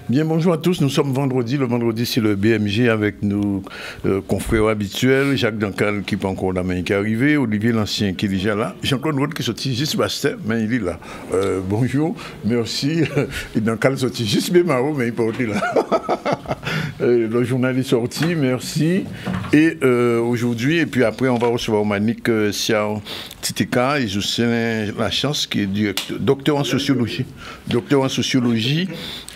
Bien, bonjour à tous. Nous sommes vendredi. Le vendredi, c'est le BMG avec nos confrères habituels. Jacques Dancal qui n'est pas encore là, mais qui est arrivé. Olivier L'Ancien qui est déjà là. Jean-Claude Roth qui est sorti juste Bastet, mais il est là. Bonjour, merci. Et Dancal est sorti juste Bémaro, mais il n'est pas là. Le journal est sorti, merci. Et aujourd'hui, et puis après, on va recevoir Manik Siao Titeka. Et je sais la chance qui est docteur en sociologie. Docteur en sociologie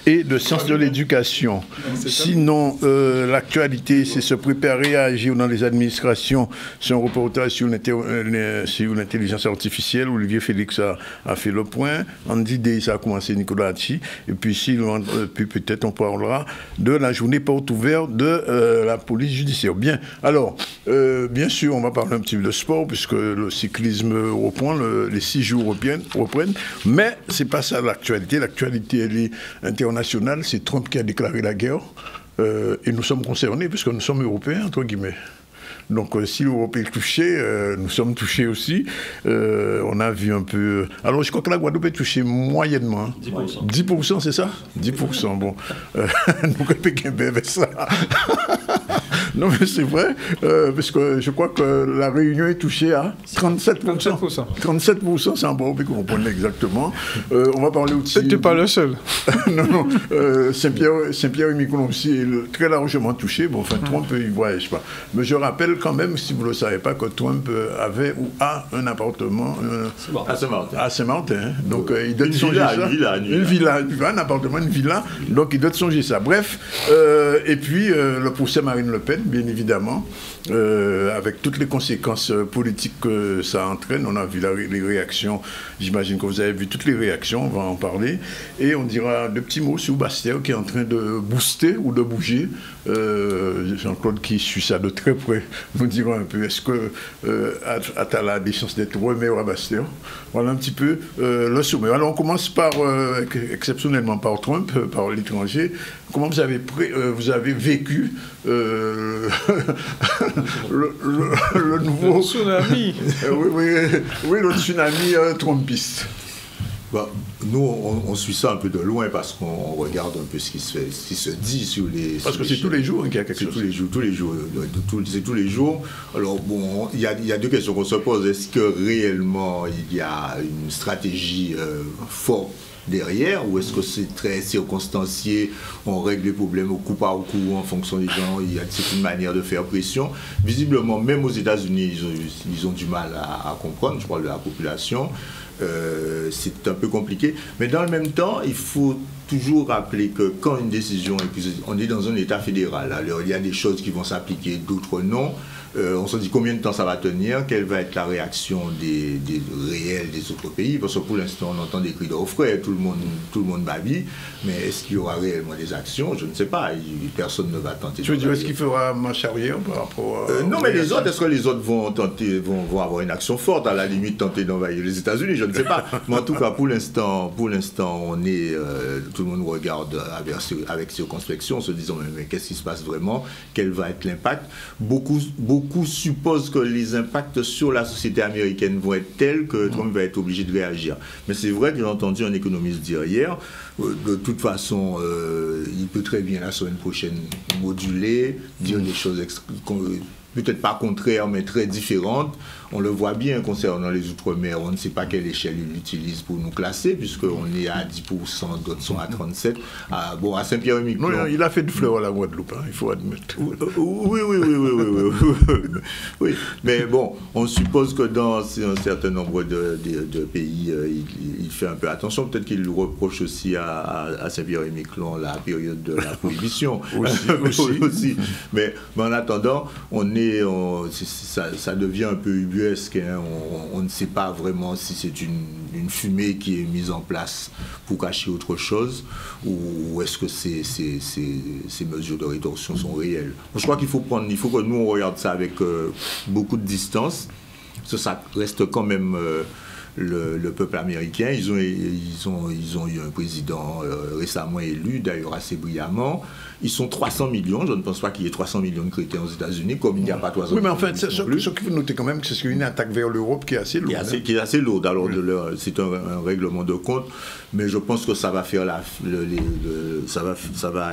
et de sciences de l'éducation. Sinon, l'actualité, c'est se préparer à agir dans les administrations. C'est un reportage sur l'intelligence artificielle. Olivier Félix a fait le point. Andy Day, ça a commencé Nicolas Hachi. Et puis, puis peut-être on parlera de la journée porte ouverte de la police judiciaire. Bien, alors, bien sûr, on va parler un petit peu de sport, puisque le cyclisme reprend, les 6 jours reprennent. Mais c'est pas ça l'actualité. L'actualité, elle est internationale. C'est Trump qui a déclaré la guerre et nous sommes concernés puisque nous sommes européens, entre guillemets. Donc si l'Europe est touchée, nous sommes touchés aussi. On a vu un peu... Alors je crois que la Guadeloupe est touchée moyennement. 10%. 10%, c'est ça? 10%, bon. Nous répétons ça. Non mais c'est vrai, parce que je crois que la Réunion est touchée à 37%. 37%, c'est un bon pays qu'on comprend exactement. On va parler aussi... Tu n'es pas le seul. Non, Saint-Pierre et Miquelon aussi est très largement touché. Bon, enfin, Trump, il ne voyage pas. Mais je rappelle quand même, si vous ne le savez pas, que Trump avait ou a un appartement à Saint-Martin. Donc, il doit songer ça. Une villa, un appartement, une villa. Donc, il doit songer ça. Bref, et puis, le procès Marine Le Pen, bien évidemment, avec toutes les conséquences politiques que ça entraîne. On a vu les réactions. J'imagine que vous avez vu toutes les réactions. On va en parler. Et on dira deux petits mots sur Bastia qui est en train de booster ou de bouger. Jean-Claude qui suit ça de très près nous dira un peu est-ce que Attala a des chances d'être remis à Bastia. Voilà un petit peu le sommet. Alors on commence par exceptionnellement par Trump, par l'étranger. Comment vous avez vécu le nouveau tsunami? oui, le tsunami trumpiste. Bah, nous, on suit ça un peu de loin parce qu'on regarde un peu ce qui se dit sur les... Parce que c'est tous les jours qu'il y a quelque chose. C'est tous les jours. Alors, bon, il y a deux questions qu'on se pose. Est-ce que réellement, il y a une stratégie forte derrière, ou est-ce que c'est très circonstancié, on règle les problèmes au coup par coup en fonction des gens, c'est une manière de faire pression. Visiblement, même aux États-Unis, ils ont du mal à comprendre, je parle de la population. C'est un peu compliqué, mais dans le même temps, il faut toujours rappeler que quand une décision, on est dans un État fédéral, alors il y a des choses qui vont s'appliquer, d'autres non. On se dit combien de temps ça va tenir, quelle va être la réaction des réels des autres pays, parce que pour l'instant on entend des cris d'orfraie, tout le monde babille, mais est-ce qu'il y aura réellement des actions? Je ne sais pas, personne ne va tenter. Tu veux dire, est-ce qu'il fera marche arrière par rapport à... non, mais les autres, est-ce que les autres vont avoir une action forte, à la limite tenter d'envahir les États-Unis? Je ne sais pas. Mais en tout cas, pour l'instant, on est, tout le monde regarde avec circonspection, se disant mais qu'est-ce qui se passe vraiment? Quel va être l'impact? Beaucoup supposent que les impacts sur la société américaine vont être tels que Trump va être obligé de réagir. Mais c'est vrai que j'ai entendu un économiste dire hier, de toute façon, il peut très bien la semaine prochaine moduler, dire des choses peut-être pas contraires, mais très différentes. On le voit bien concernant les Outre-mer. On ne sait pas quelle échelle il utilise pour nous classer, puisqu'on est à 10%, d'autres sont à 37%. Bon, à Saint-Pierre-et-Miquelon... Non, il a fait de fleurs à la Guadeloupe, hein, il faut admettre. Oui. Mais bon, on suppose que dans un certain nombre de pays, il fait un peu attention. Peut-être qu'il reproche aussi à Saint-Pierre-et-Miquelon la période de la prohibition. aussi. Mais en attendant, ça devient un peu ubuesque. Hein. On ne sait pas vraiment si c'est une fumée qui est mise en place pour cacher autre chose, ou est-ce que ces mesures de rétorsion sont réelles. Je crois qu'il faut que nous on regarde ça avec beaucoup de distance. Ça reste quand même le peuple américain. Ils ont eu un président récemment élu, d'ailleurs assez brillamment. Ils sont 300 millions. Je ne pense pas qu'il y ait 300 millions de chrétiens aux États-Unis, comme il n'y a pas 300 millions. Oui, mais en fait, ce qu'il faut noter quand même, c'est une attaque vers l'Europe qui est assez lourde. Qui est assez lourde. Alors, c'est un règlement de compte, mais je pense que ça va faire ça va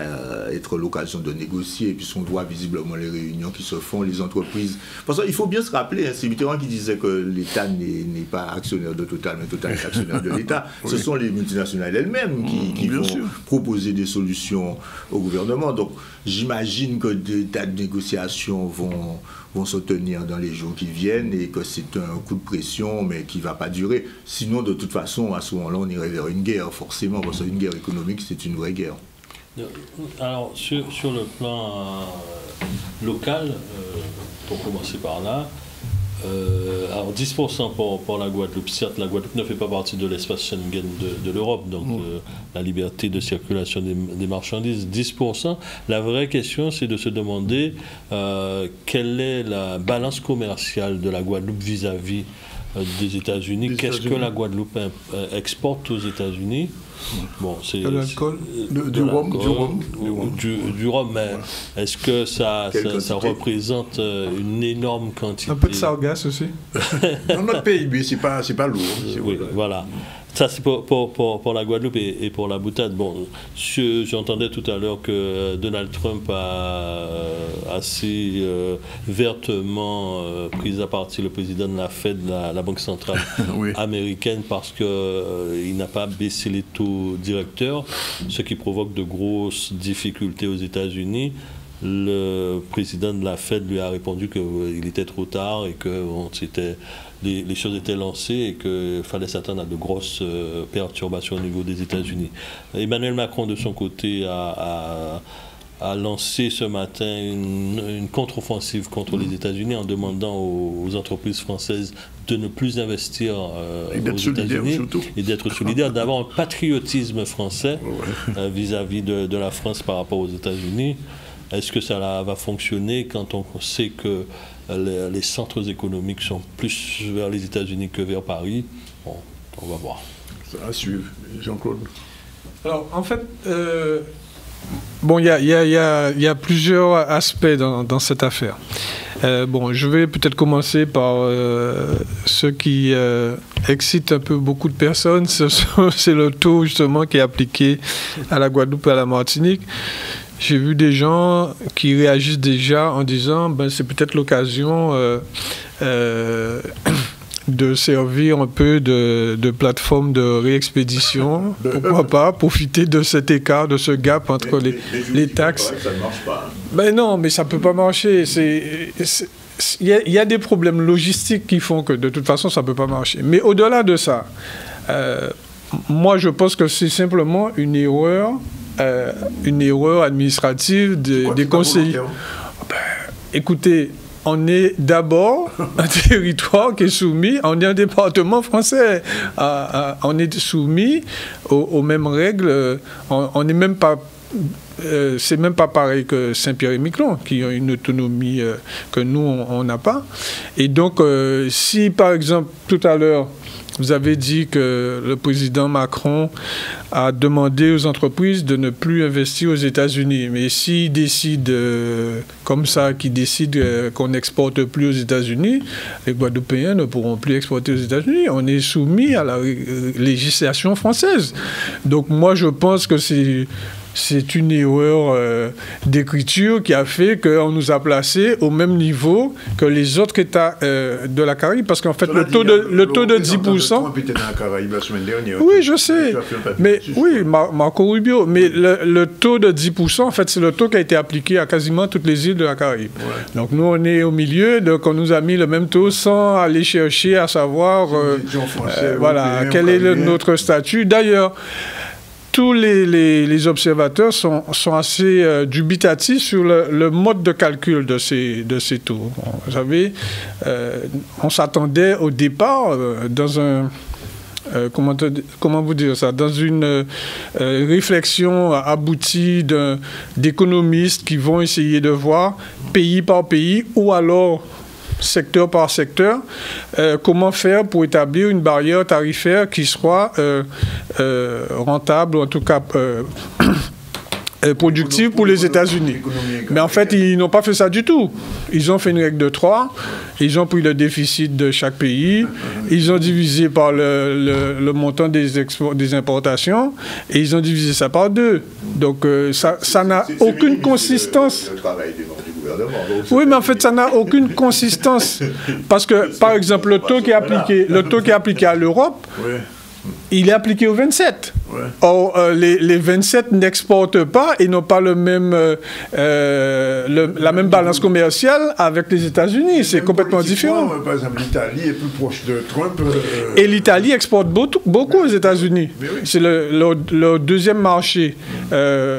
être l'occasion de négocier, puisqu'on voit visiblement les réunions qui se font, les entreprises. Parce qu'il faut bien se rappeler, c'est Mitterrand qui disait que l'État n'est pas actionnaire de Total, mais Total est actionnaire de l'État. Oui. Ce sont les multinationales elles-mêmes qui vont proposer des solutions au gouvernement. Donc, j'imagine que des tas de négociations vont se tenir dans les jours qui viennent et que c'est un coup de pression, mais qui ne va pas durer. Sinon, de toute façon, à ce moment-là, on irait vers une guerre, forcément, parce qu'une guerre économique, c'est une vraie guerre. Alors, sur le plan local, pour commencer par là, alors 10% pour la Guadeloupe. Certes, la Guadeloupe ne fait pas partie de l'espace Schengen de l'Europe, donc la liberté de circulation des marchandises, 10%. La vraie question, c'est de se demander quelle est la balance commerciale de la Guadeloupe vis-à-vis des États-Unis. Qu'est-ce que la Guadeloupe exporte aux États-Unis? Bon, c'est de l'alcool, du rhum, mais est-ce que ça représente une énorme quantité? Un peu de sargasse aussi. Dans notre PIB, c'est pas lourd. Oui, voilà. Ça, c'est pour la Guadeloupe et pour la boutade. Bon, j'entendais tout à l'heure que Donald Trump a assez vertement pris à partie le président de la Fed, la Banque centrale oui. américaine, parce qu'il n'a pas baissé les taux directeurs, ce qui provoque de grosses difficultés aux États-Unis. Le président de la Fed lui a répondu qu'il était trop tard et que les choses étaient lancées et qu'il fallait s'attendre à de grosses perturbations au niveau des États-Unis. Emmanuel Macron, de son côté, a lancé ce matin une contre-offensive contre les États-Unis en demandant aux entreprises françaises de ne plus investir aux États-Unis et d'être solidaires, d'avoir un patriotisme français vis-à-vis de la France par rapport aux États-Unis. Est-ce que ça va fonctionner quand on sait que les centres économiques sont plus vers les États-Unis que vers Paris? Bon, on va voir. Ça va suivre. Jean-Claude. Alors, en fait, bon, il y a plusieurs aspects dans cette affaire. Bon, je vais peut-être commencer par ce qui excite un peu beaucoup de personnes. C'est le taux, justement, qui est appliqué à la Guadeloupe et à la Martinique. J'ai vu des gens qui réagissent déjà en disant ben, c'est peut-être l'occasion de servir un peu de plateforme de réexpédition. Pourquoi pas profiter de cet écart, de ce gap entre les taxes. Ça ne marche pas. Ben non, mais ça ne peut pas marcher. Il y a des problèmes logistiques qui font que de toute façon ça ne peut pas marcher. Mais au-delà de ça, moi je pense que c'est simplement une erreur administrative des conseillers. Ben, écoutez, on est d'abord un territoire qui est soumis, on est un département français, on est soumis aux mêmes règles, on n'est même pas... c'est même pas pareil que Saint-Pierre-et-Miquelon, qui ont une autonomie que nous, on n'a pas. Et donc, si par exemple, tout à l'heure, vous avez dit que le président Macron a demandé aux entreprises de ne plus investir aux États-Unis. Mais s'il décide comme ça, qu'il décide qu'on n'exporte plus aux États-Unis, les Guadeloupéens ne pourront plus exporter aux États-Unis. On est soumis à la législation française. Donc moi, je pense que c'est une erreur d'écriture qui a fait qu'on nous a placés au même niveau que les autres États de la Caraïbe. Parce qu'en fait, le taux de 10%... Oui, je sais. Mais, oui, Marco Rubio. Mais le taux de 10%, en fait, c'est le taux qui a été appliqué à quasiment toutes les îles de la Caraïbe. Ouais. Donc, nous, on est au milieu. Donc, on nous a mis le même taux sans aller chercher à savoir voilà, quel est notre statut. D'ailleurs... Tous les observateurs sont assez dubitatifs sur le mode de calcul de ces taux. Vous savez, on s'attendait au départ dans un... comment vous dire ça? Dans une réflexion aboutie d'économistes qui vont essayer de voir pays par pays ou alors secteur par secteur, comment faire pour établir une barrière tarifaire qui soit rentable, ou en tout cas productive pour les États-Unis. Mais en fait, ils n'ont pas fait ça du tout. Ils ont fait une règle de 3, ils ont pris le déficit de chaque pays, ils ont divisé par le montant des importations, et ils ont divisé ça par 2. Donc ça n'a aucune consistance. Oui, mais en fait, ça n'a aucune consistance. Parce que, par exemple, le taux qui est appliqué à l'Europe, il est appliqué aux 27. Ouais. Or, les 27 n'exportent pas et n'ont pas la même balance commerciale avec les États-Unis. C'est complètement différent. Par exemple, l'Italie est plus proche de Trump. Et l'Italie exporte beaucoup aux États-Unis. Oui. C'est le deuxième marché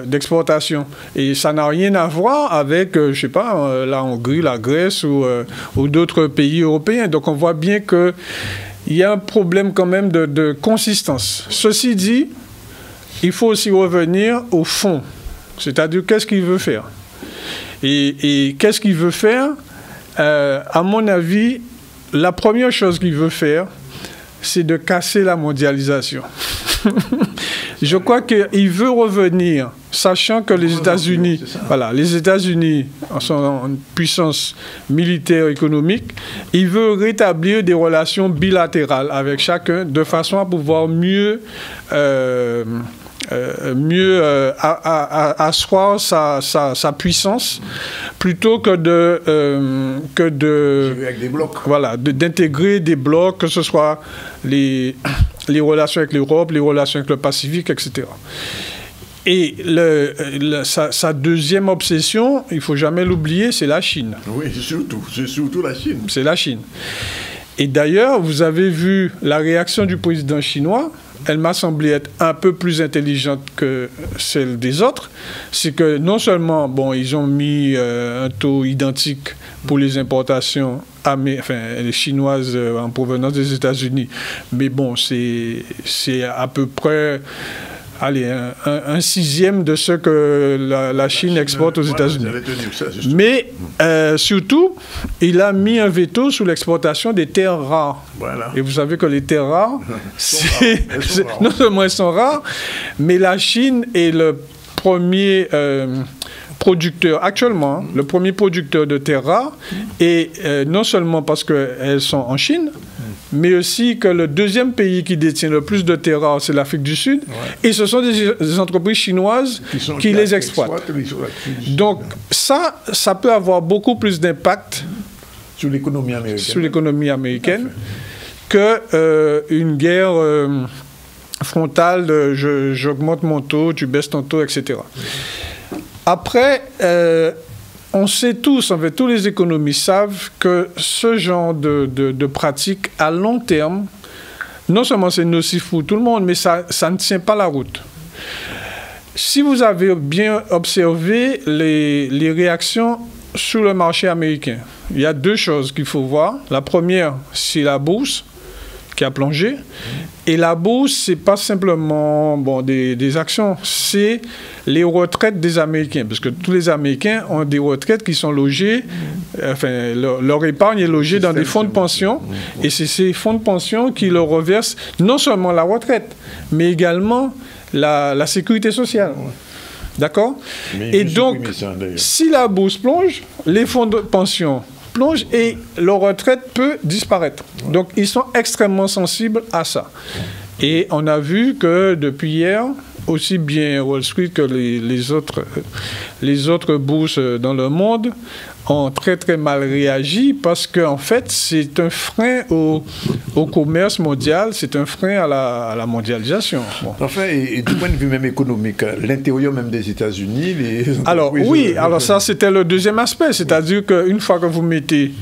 d'exportation. Et ça n'a rien à voir avec, je ne sais pas, la Hongrie, la Grèce ou d'autres pays européens. Donc, on voit bien que il y a un problème quand même de consistance. Ceci dit, il faut aussi revenir au fond, c'est-à-dire qu'est-ce qu'il veut faire. Et qu'est-ce qu'il veut faire? À mon avis, la première chose qu'il veut faire, c'est de casser la mondialisation. Je crois qu'il veut revenir, sachant que les États-Unis, les États-Unis sont en puissance militaire économique, il veut rétablir des relations bilatérales avec chacun de façon à pouvoir mieux asseoir sa puissance plutôt que d'intégrer des blocs, que ce soit les relations avec l'Europe, les relations avec le Pacifique, etc. Et sa deuxième obsession, il ne faut jamais l'oublier, c'est la Chine. Oui, c'est surtout la Chine. C'est la Chine. Et d'ailleurs, vous avez vu la réaction du président chinois. Elle m'a semblé être un peu plus intelligente que celle des autres. C'est que non seulement, ils ont mis un taux identique pour les importations les chinoises en provenance des États-Unis, mais c'est à peu près un sixième de ce que la Chine exporte aux États-Unis. Mais surtout, il a mis un veto sur l'exportation des terres rares. Voilà. Et vous savez que les terres rares, non seulement elles sont rares, mais la Chine est le premier producteur, actuellement, le premier producteur de terres rares, et non seulement parce qu'elles sont en Chine, mais aussi que le deuxième pays qui détient le plus de terres rares, c'est l'Afrique du Sud, et ce sont des entreprises chinoises qui les exploitent. Donc ça peut avoir beaucoup plus d'impact sur l'économie américaine, qu'une guerre frontale, j'augmente mon taux, tu baisses ton taux, etc. Après, on sait tous, tous les économistes savent que ce genre de pratique à long terme, non seulement c'est nocif pour tout le monde, mais ça ne tient pas la route. Si vous avez bien observé les réactions sur le marché américain, il y a deux choses qu'il faut voir. La première, c'est la bourse qui a plongé. Et la bourse, ce n'est pas simplement des actions, c'est les retraites des Américains. Parce que tous les Américains ont des retraites qui sont logées, leur épargne est logée dans des fonds de pension. Et c'est ces fonds de pension qui leur reversent non seulement la retraite, mais également la sécurité sociale. D'accord? Et donc, si la bourse plonge, les fonds de pension plonge et leur retraite peut disparaître. Donc, ils sont extrêmement sensibles à ça. Et on a vu que depuis hier, aussi bien Wall Street que les autres bourses dans le monde ont très très mal réagi parce qu'en fait, c'est un frein au commerce mondial, c'est un frein à la mondialisation. Enfin, et du point de vue même économique, l'intérieur même des États-Unis, alors oui, alors ça c'était le deuxième aspect, c'est-à-dire qu'une fois que vous mettez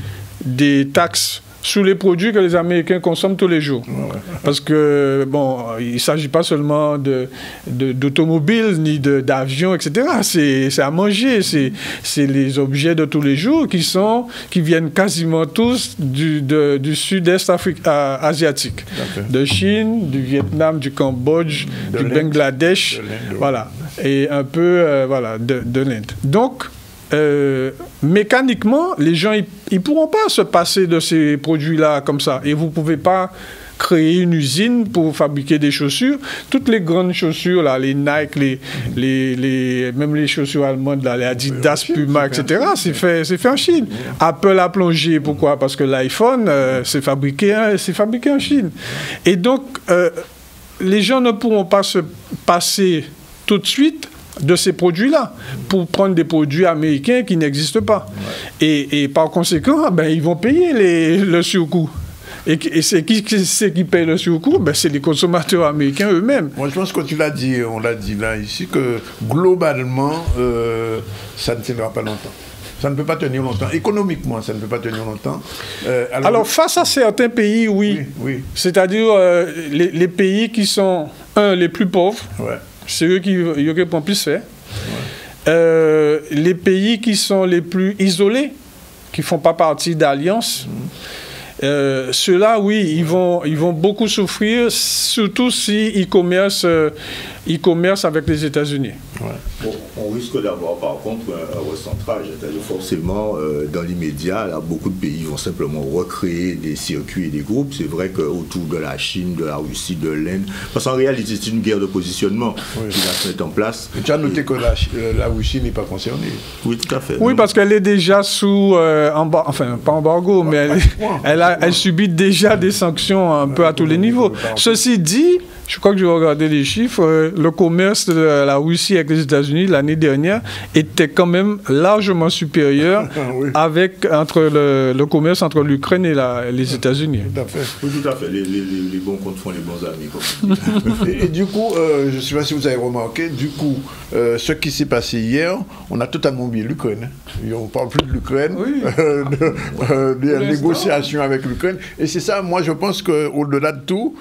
des taxes sur les produits que les Américains consomment tous les jours. Parce que, il ne s'agit pas seulement d'automobiles, ni d'avions, etc. C'est à manger, c'est les objets de tous les jours qui viennent quasiment tous du sud-est asiatique. De Chine, du Vietnam, du Cambodge, du Bangladesh, voilà. Et un peu, de l'Inde. Donc, mécaniquement, les gens, ils ne pourront pas se passer de ces produits-là comme ça. Et vous ne pouvez pas créer une usine pour fabriquer des chaussures. Toutes les grandes chaussures, là, les Nike, même les chaussures allemandes, là, les Adidas, Puma, etc., c'est fait en Chine. Apple a plongé. Pourquoi? Parce que l'iPhone, c'est fabriqué en Chine. Et donc, les gens ne pourront pas se passer tout de suite de ces produits-là pour prendre des produits américains qui n'existent pas. Et par conséquent, ben, ils vont payer le surcoût. Et c'est qui paye le surcoût? Ben, c'est les consommateurs américains eux-mêmes. Moi, je pense que tu l'as dit, on l'a dit là, ici, que globalement, ça ne tiendra pas longtemps. Ça ne peut pas tenir longtemps. Économiquement, ça ne peut pas tenir longtemps. Alors, face à certains pays, oui. C'est-à-dire les pays qui sont, les plus pauvres, c'est eux qui répondent plus fait. Les pays qui sont les plus isolés, qui ne font pas partie d'alliances, ceux-là, oui, ils vont beaucoup souffrir, surtout s'ils commercent avec les États-Unis. Bon, on risque d'avoir par contre un recentrage, c'est-à-dire forcément dans l'immédiat, là, beaucoup de pays vont simplement recréer des circuits et des groupes. C'est vrai qu'autour de la Chine, de la Russie, de l'Inde, parce qu'en réalité c'est une guerre de positionnement qui va se mettre en place. Tu as noté que la Russie n'est pas concernée. Oui, tout à fait. Oui, parce qu'elle est déjà sous, enfin pas embargo, mais elle subit déjà des sanctions un peu à tous les niveaux. Ceci dit, je crois que je vais regarder les chiffres, le commerce de la Russie avec les États-Unis l'année dernière était quand même largement supérieur entre le commerce entre l'Ukraine et les États-Unis. Tout à fait. Oui, tout à fait. Les bons comptes font les bons amis. Comme et du coup, je ne sais pas si vous avez remarqué, du coup, ce qui s'est passé hier, on a totalement oublié l'Ukraine. On ne parle plus de l'Ukraine, des négociations avec l'Ukraine. Et c'est ça, moi je pense qu'au-delà de tout,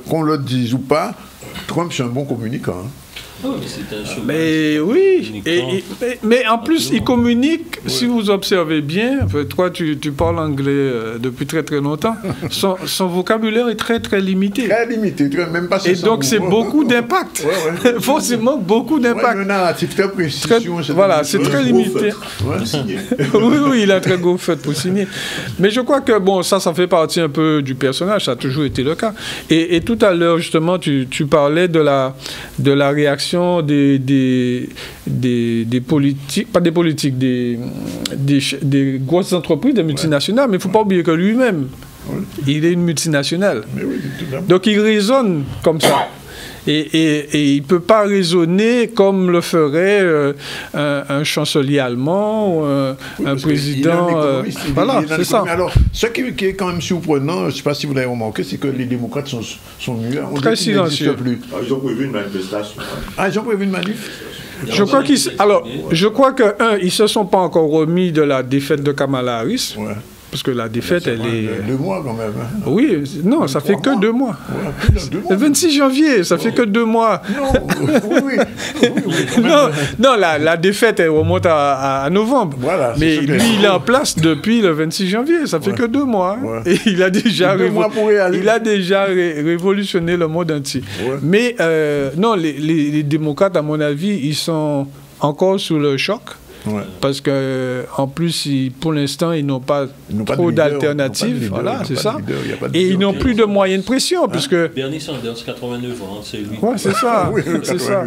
qu'on le dise ou pas, Trump c'est un bon communicant. Mais oui, mais en plus, il communique, si vous observez bien, toi tu parles anglais depuis très très longtemps, son vocabulaire est très très limité. Très limité, même pas. Et donc c'est beaucoup d'impact, forcément beaucoup d'impact. Un narratif très précis. Voilà, c'est très limité. Oui, il a un très gros fait pour signer. Mais je crois que bon, ça fait partie un peu du personnage, ça a toujours été le cas. Et tout à l'heure, justement, tu parlais de la réaction des politiques, pas des politiques, des grosses entreprises, des multinationales, mais il ne faut pas oublier que lui-même, il est une multinationale. Donc il raisonne comme ça. Et il ne peut pas raisonner comme le ferait un chancelier allemand ou un président. Voilà, c'est ça. Alors, ce qui est quand même surprenant, je ne sais pas si vous l'avez remarqué, c'est que les démocrates sont mieux. Très silencieux. Ils ont prévu une manifestation. Ah, ils ont prévu une manif? Je crois que, ils ne se sont pas encore remis de la défaite de Kamala Harris. Parce que la défaite, elle est... 2 mois quand même. Hein. Oui, non, ça fait que 2 mois. Le 26 janvier, ça fait que 2 mois. Non, la défaite, elle remonte à novembre. Voilà, mais lui, il est en place depuis le 26 janvier, ça fait que 2 mois. Hein. Et il a déjà, révolutionné le monde entier. Mais non, les démocrates, à mon avis, ils sont encore sous le choc. Parce qu'en plus, pour l'instant, ils n'ont pas trop d'alternatives. Voilà, c'est ça. Et ils n'ont plus de moyens de pression. Puisque... Bernie Sanders, 89 ans, c'est lui. Oui, c'est ça. C'est ça.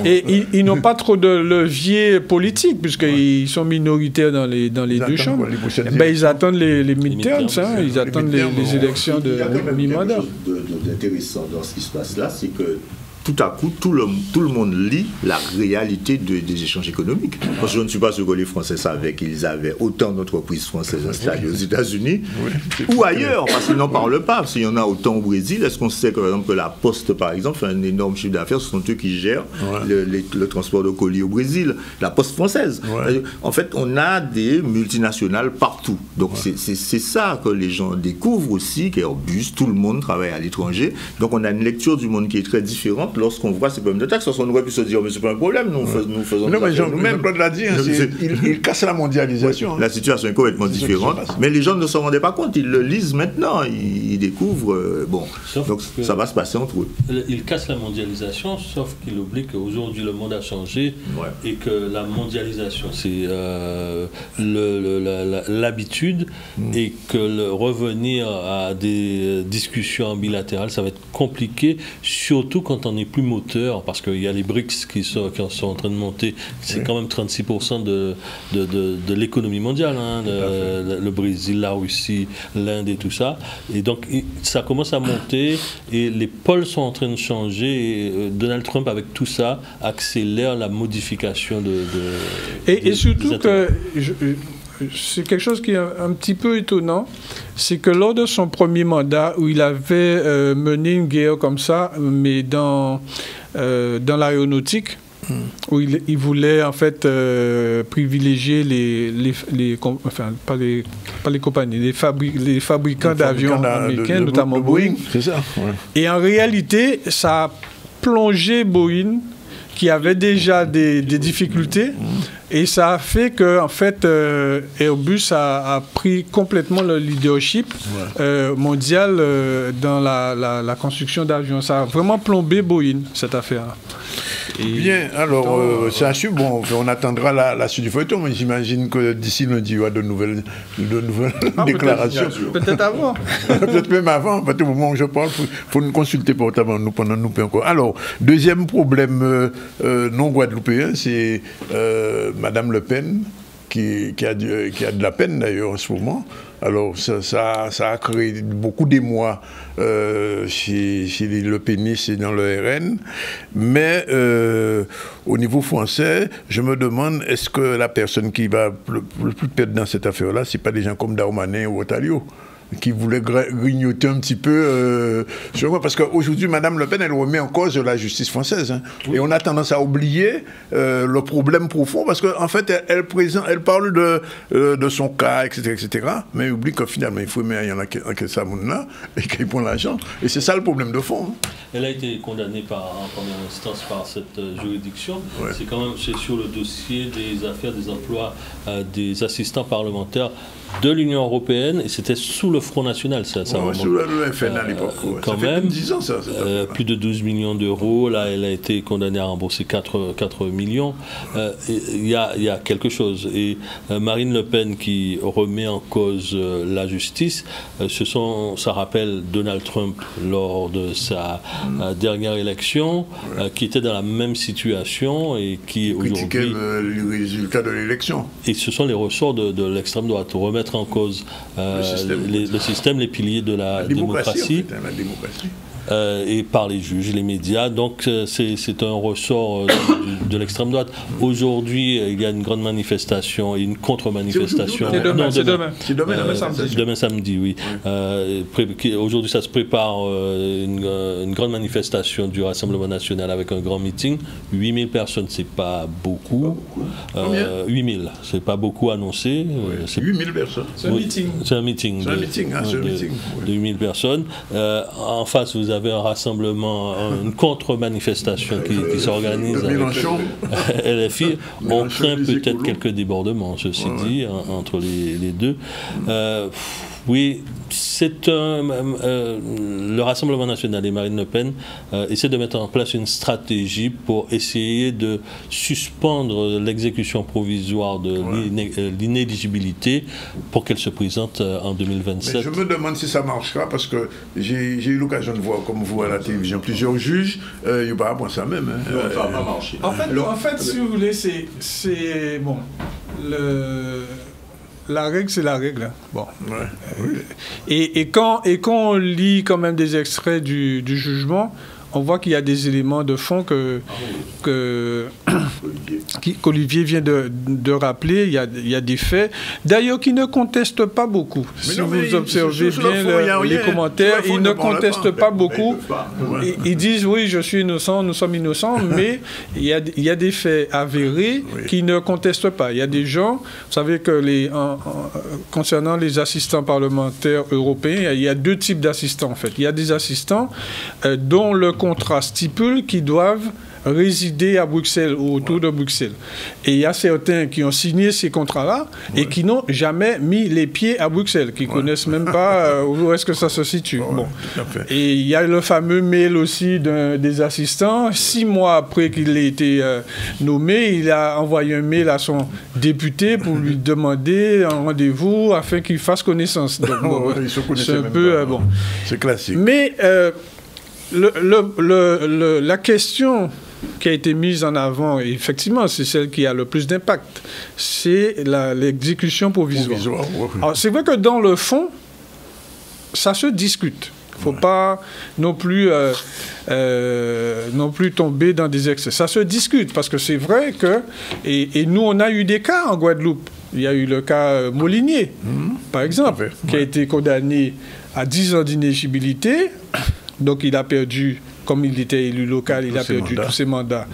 Et ils n'ont pas trop de levier politique, puisqu'ils sont minoritaires dans les deux chambres. Ils attendent les midterms, ils attendent les élections de mi-mandat. Ce qui est intéressant dans ce qui se passe là, c'est que tout à coup, tout le monde lit la réalité des échanges économiques. Parce que je ne suis pas sûr que les Français savaient qu'ils avaient autant d'entreprises françaises installées aux États-Unis ou ailleurs, parce qu'ils n'en parlent pas. Parce qu'il y en a autant au Brésil. Est-ce qu'on sait, par exemple, que la Poste, par exemple, fait un énorme chiffre d'affaires? Ce sont eux qui gèrent le transport de colis au Brésil. La Poste française. En fait, on a des multinationales partout. Donc, c'est ça que les gens découvrent aussi, qu'Airbus, tout le monde travaille à l'étranger. Donc, on a une lecture du monde qui est très différente. honte lorsqu'on voit ces problèmes de taxes. On aurait pu se dire, mais c'est pas un problème, nous faisons non, mais Jean-Claude l'a dit, il casse la mondialisation. La situation est complètement différente, mais les gens ne s'en rendaient pas compte, ils le lisent maintenant, ils découvrent, donc ça va se passer entre eux. Il casse la mondialisation, sauf qu'il oublie qu'aujourd'hui le monde a changé et que la mondialisation, c'est l'habitude et que revenir à des discussions bilatérales, ça va être compliqué, surtout quand on n'est plus moteur, parce qu'il y a les BRICS qui sont en train de monter, c'est quand même 36% de l'économie mondiale, hein, le Brésil, la Russie, l'Inde et tout ça, et donc ça commence à monter et les pôles sont en train de changer et Donald Trump avec tout ça accélère la modification et surtout que c'est quelque chose qui est un petit peu étonnant, c'est que lors de son premier mandat, où il avait mené une guerre comme ça, mais dans l'aéronautique, où il voulait en fait privilégier enfin pas les compagnies, les fabricants d'avions américains, notamment Boeing. C'est ça. Ouais. Et en réalité, ça a plongé Boeing, qui avait déjà des difficultés, et ça a fait que en fait Airbus a pris complètement le leadership mondial dans la construction d'avions. Ça a vraiment plombé Boeing, cette affaire. Bien, alors c'est sûr, bon, on attendra la suite du feuilleton, mais j'imagine que d'ici lundi, il y aura de nouvelles déclarations. Peut-être avant. Peut-être même avant, parce qu'au moment où je parle, il faut nous consulter portamment, nous, pendant nous encore. Alors, deuxième problème non guadeloupéen, c'est Madame Le Pen, qui a de la peine d'ailleurs en ce moment. Alors ça a créé beaucoup d'émoi chez les Le Penistes et dans le RN. Mais au niveau français, je me demande, est-ce que la personne qui va le plus perdre dans cette affaire-là, ce n'est pas des gens comme Darmanin ou Otalio qui voulait grignoter un petit peu sur moi, parce qu'aujourd'hui, Mme Le Pen, elle remet en cause la justice française. Hein. Oui. Et on a tendance à oublier le problème profond, parce qu'en fait, elle parle de son cas, etc., mais elle oublie que finalement, il faut mettre il y en a que ça, là, et qu'il prend l'argent. Et c'est ça le problème de fond. Hein. Elle a été condamnée en première instance par cette juridiction. Ouais. C'est sur le dossier des affaires, des emplois des assistants parlementaires de l'Union européenne, et c'était sous le Front National, ça remonte. Sous le FN à l'époque, quand ça même, fait 10 ans, ça. Plus de 12 millions d'euros, là, elle a été condamnée à rembourser 4 millions. Il y a quelque chose. Et Marine Le Pen qui remet en cause la justice, ça rappelle Donald Trump lors de sa dernière élection, qui était dans la même situation et qui aujourd'hui critiquait le résultat de l'élection. Et ce sont les ressorts de l'extrême droite. Remettre en cause le système, les piliers de la démocratie. La démocratie. Et par les juges, les médias. Donc c'est un ressort de l'extrême droite. Aujourd'hui, il y a une grande manifestation et une contre-manifestation. C'est demain samedi, oui. Aujourd'hui, ça se prépare une grande manifestation du Rassemblement national avec un grand meeting. 8000 personnes, c'est pas beaucoup. 8000, c'est pas beaucoup annoncé. Oui. 8000 personnes. C'est un meeting. C'est un meeting. C'est un meeting, de 8000 personnes. En face, vous avez un rassemblement, une contre-manifestation qui s'organise avec LFI. On craint peut-être quelques débordements, ceci dit, entre les deux. Oui, le Rassemblement national et Marine Le Pen essaient de mettre en place une stratégie pour essayer de suspendre l'exécution provisoire de l'inéligibilité pour qu'elle se présente en 2027. Mais je me demande si ça marchera, parce que j'ai eu l'occasion de voir, comme vous à la télévision, plusieurs juges, il n'y a pas ça même. Hein. Ça va pas marcher. En fait, si vous voulez, c'est bon. La règle, c'est la règle. Bon. Ouais. Et quand on lit quand même des extraits du jugement, on voit qu'il y a des éléments de fond qu'Olivier vient de rappeler. Il y a des faits, d'ailleurs, qui ne contestent pas beaucoup. Si vous observez bien les commentaires, ils ne contestent pas beaucoup. Ils disent, oui, je suis innocent, nous sommes innocents, mais il y a des faits avérés qui ne contestent pas. Il y a des gens, vous savez que concernant les assistants parlementaires européens, il y a deux types d'assistants, en fait. Il y a des assistants dont le contrats stipulent qu'ils doivent résider à Bruxelles ou autour de Bruxelles. Et il y a certains qui ont signé ces contrats-là et qui n'ont jamais mis les pieds à Bruxelles, qui ne connaissent même pas où est-ce que ça se situe. Bon. Et il y a le fameux mail aussi des assistants. 6 mois après qu'il ait été nommé, il a envoyé un mail à son député pour lui demander un rendez-vous afin qu'il fasse connaissance. Donc, bon, c'est un peu... bon. C'est classique. Mais la question qui a été mise en avant, et effectivement, c'est celle qui a le plus d'impact, c'est l'exécution provisoire. Alors, c'est vrai que dans le fond, ça se discute. Il ne faut pas non plus tomber dans des excès. Ça se discute, parce que c'est vrai que... Et nous, on a eu des cas en Guadeloupe. Il y a eu le cas Molinier, par exemple, qui a été condamné à 10 ans d'inéligibilité. Donc, il a perdu... Comme il était élu local, il a perdu tous ses mandats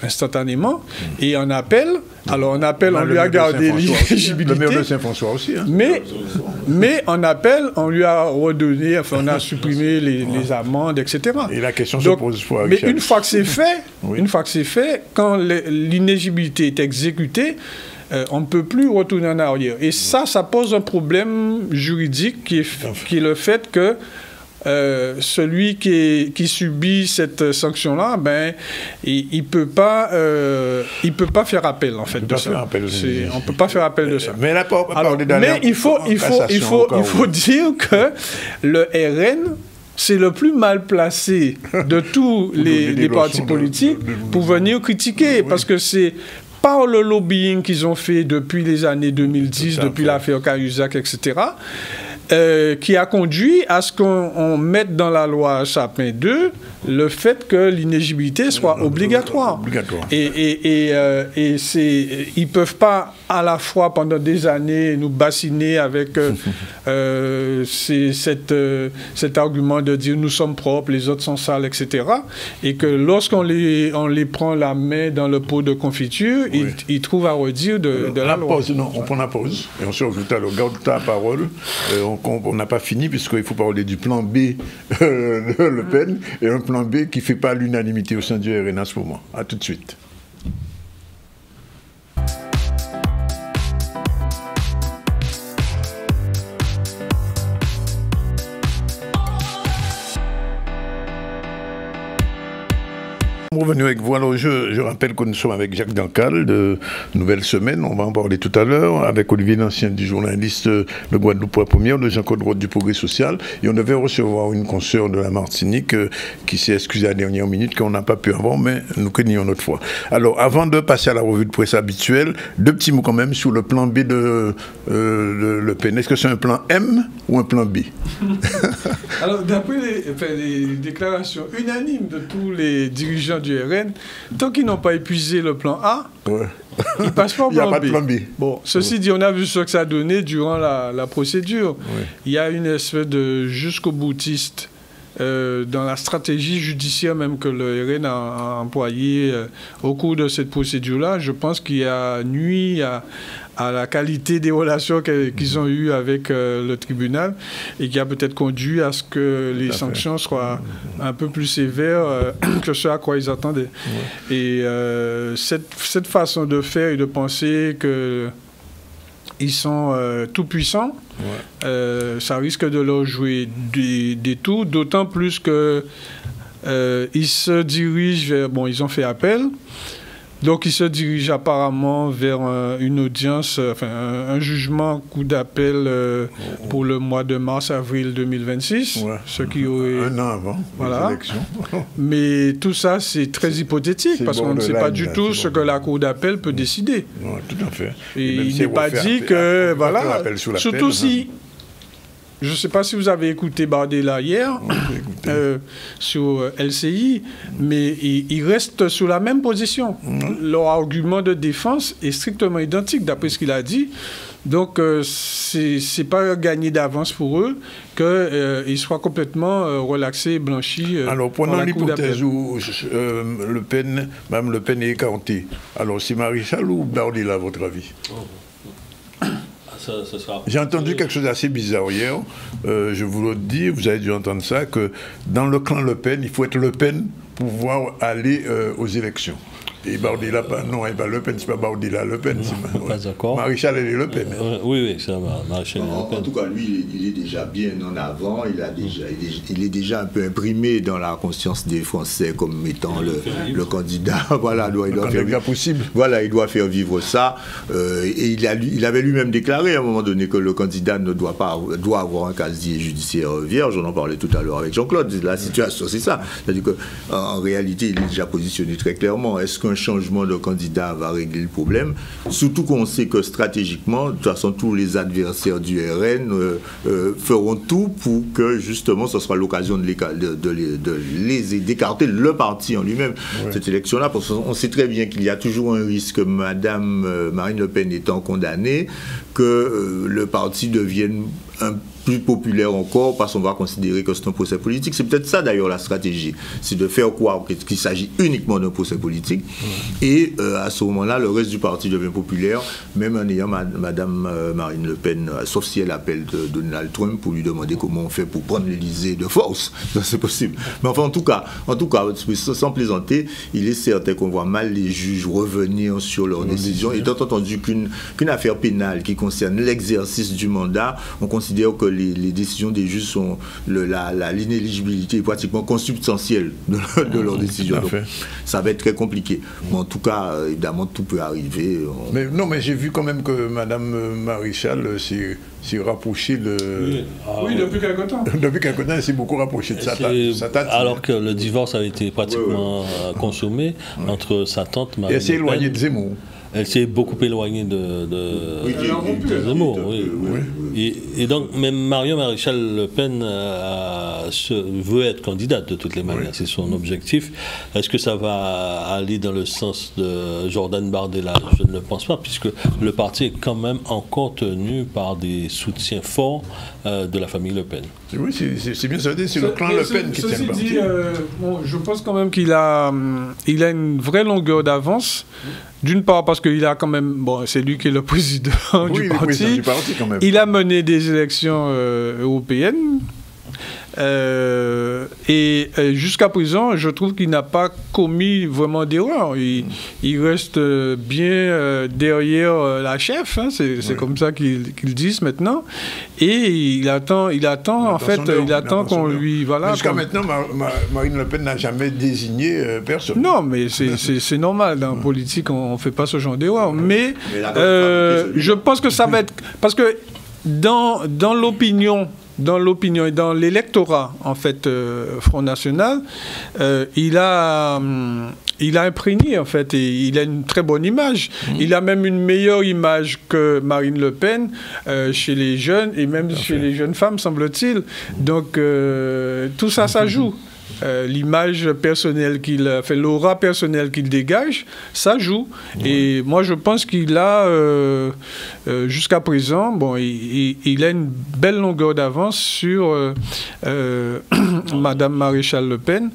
instantanément. Et en appel, alors en appel, on lui a gardé l'éligibilité. Le maire de Saint-François aussi. Hein. Mais en appel, on lui a redonné, enfin, on a supprimé les amendes, etc. Et la question se pose pour mais une fois que c'est fait, quand l'inéligibilité est exécutée, on ne peut plus retourner en arrière. Et ça pose un problème juridique qui est le fait que celui qui subit cette sanction-là, ben, il ne peut pas faire appel, en fait, de ça. On ne peut pas faire appel de ça. Mais il faut dire que le RN, c'est le plus mal placé de tous les partis politiques pour venir critiquer, parce que c'est par le lobbying qu'ils ont fait depuis les années 2010, depuis l'affaire Cahuzac, etc., qui a conduit à ce qu'on mette dans la loi Sapin 2 le fait que l'inéligibilité soit obligatoire. Et ils ne peuvent pas à la fois pendant des années nous bassiner avec cet argument de dire nous sommes propres, les autres sont sales, etc. Et que lorsqu'on les prend la main dans le pot de confiture, ils trouvent à redire de la loi. On prend la pause et on se retrouve tout à l'heure. Garde ta parole. On n'a pas fini puisqu'il faut parler du plan B de Le Pen et un plan B qui ne fait pas l'unanimité au sein du RN à ce moment. A tout de suite. Revenu avec vous. Alors, je rappelle que nous sommes avec Jacques Dancal de Nouvelle Semaine. On va en parler tout à l'heure avec Olivier Lancien du journaliste Le Guadeloupe Première, de Jean-Claude Roth du Progrès Social. Et on devait recevoir une consoeur de la Martinique qui s'est excusée à la dernière minute, qu'on n'a pas pu avoir, mais nous craignons notre fois. Alors, avant de passer à la revue de presse habituelle, 2 petits mots quand même sur le plan B de Le Pen. Est-ce que c'est un plan M ou un plan B? Alors, d'après les déclarations unanimes de tous les dirigeants du RN, tant qu'ils n'ont pas épuisé le plan A, ils passent pas au plan B. Il n'y a pas de plan B. Bon, ceci dit, on a vu ce que ça a donné durant la procédure. Il y a une espèce de jusqu'au boutiste dans la stratégie judiciaire même que le RN a employée au cours de cette procédure-là. Je pense qu'il a nuit à la qualité des relations qu'ils ont eues avec le tribunal et qui a peut-être conduit à ce que les sanctions soient un peu plus sévères que ce à quoi ils attendaient. Et cette façon de faire et de penser qu'ils sont tout puissants, ça risque de leur jouer des tours, d'autant plus que ils se dirigent vers... Bon, ils ont fait appel. Donc, il se dirige apparemment vers une audience, enfin, un jugement coup d'appel pour le mois de mars-avril 2026. Ce qui aurait... Un an avant les élections. Mais tout ça, c'est très hypothétique, parce qu'on ne sait pas du tout ce que la cour d'appel peut décider. Non, tout à fait. Et il n'est pas dit que... Voilà, surtout si... Je ne sais pas si vous avez écouté Bardella hier sur LCI, mais il reste sur la même position. Leur argument de défense est strictement identique, d'après ce qu'il a dit. Donc, ce n'est pas gagné d'avance pour eux qu'ils soient complètement relaxés et blanchis. Alors, prenons l'hypothèse où Mme Le Pen est écartée. Alors, c'est Maréchal ou Bardella, à votre avis? ça sera... J'ai entendu quelque chose d'assez bizarre hier. Je vous le dis, vous avez dû entendre ça, que dans le clan Le Pen, il faut être Le Pen pour pouvoir aller aux élections. Et Bardella, non, Le Pen, c'est pas Bardella, Le Pen. Pas d'accord. Maréchal, elle est Le Pen. Oui, ça va. Maréchal Le Pen. En tout cas, lui, il est déjà bien en avant. Il est déjà un peu imprimé dans la conscience des Français comme étant le candidat. Voilà, il doit faire possible. Voilà, il doit faire vivre ça. Et il avait lui-même déclaré à un moment donné que le candidat doit avoir un casier judiciaire vierge. On en parlait tout à l'heure avec Jean-Claude. La situation, c'est ça. C'est-à-dire qu'en réalité, il est déjà positionné très clairement. Est-ce qu'un changement de candidat va régler le problème? Surtout qu'on sait que stratégiquement, de toute façon, tous les adversaires du RN feront tout pour que justement ce sera l'occasion d'écarter le parti en lui-même. Cette élection-là, parce qu'on sait très bien qu'il y a toujours un risque, Madame Marine Le Pen étant condamnée, que le parti devienne un plus populaire encore, parce qu'on va considérer que c'est un procès politique. C'est peut-être ça d'ailleurs la stratégie, c'est de faire croire qu'il s'agit uniquement d'un procès politique, et à ce moment-là, le reste du parti devient populaire, même en ayant Madame Marine Le Pen, sauf si elle appelle Donald Trump pour lui demander comment on fait pour prendre l'Élysée de force. Ça, c'est possible. Mais enfin, en tout cas, sans plaisanter, il est certain qu'on voit mal les juges revenir sur leurs décisions, étant entendu qu'une affaire pénale qui concerne l'exercice du mandat, on considère que les décisions des juges sont l'inéligibilité est pratiquement consubstantielle de leurs décisions. Donc, ça va être très compliqué. Mais en tout cas, évidemment, tout peut arriver. Mais j'ai vu quand même que Mme Maréchal s'est rapprochée de... Oui, depuis quelque temps. Depuis quelque temps, elle s'est beaucoup rapprochée de sa tante. Alors que le divorce avait été pratiquement consommé entre sa tante Marine. Et elle s'est éloignée de Zemmour. Elle s'est beaucoup éloignée de Zemmour. Et donc, même Marion Maréchal Le Pen veut être candidate de toutes les manières. C'est son objectif. Est-ce que ça va aller dans le sens de Jordan Bardella? Je ne le pense pas, puisque le parti est quand même encore tenu par des soutiens forts de la famille Le Pen. Oui, c'est bien ça. C'est le clan Le Pen qui tient le parti. Je pense quand même qu'il a une vraie longueur d'avance. D'une part parce qu'il a quand même... c'est lui qui est le président du parti. Quand même. Il a mené des élections européennes. Et jusqu'à présent, je trouve qu'il n'a pas commis vraiment d'erreur. Il reste bien derrière la chef, hein, c'est comme ça qu'ils disent maintenant. Et il attend qu'on lui... Voilà, jusqu'à maintenant, Marine Le Pen n'a jamais désigné personne. Non, mais c'est normal. Dans la politique, on ne fait pas ce genre d'erreur. Mais je pense que ça va être... Parce que dans l'opinion et dans l'électorat, en fait, Front National, il a imprégné, en fait, et il a une très bonne image. Il a même une meilleure image que Marine Le Pen chez les jeunes, et même chez les jeunes femmes, semble-t-il. Donc, tout ça, ça joue. L'image personnelle l'aura personnelle qu'il dégage, ça joue. Et moi, je pense qu'il a, jusqu'à présent, il a une belle longueur d'avance sur Madame Maréchal Le Pen,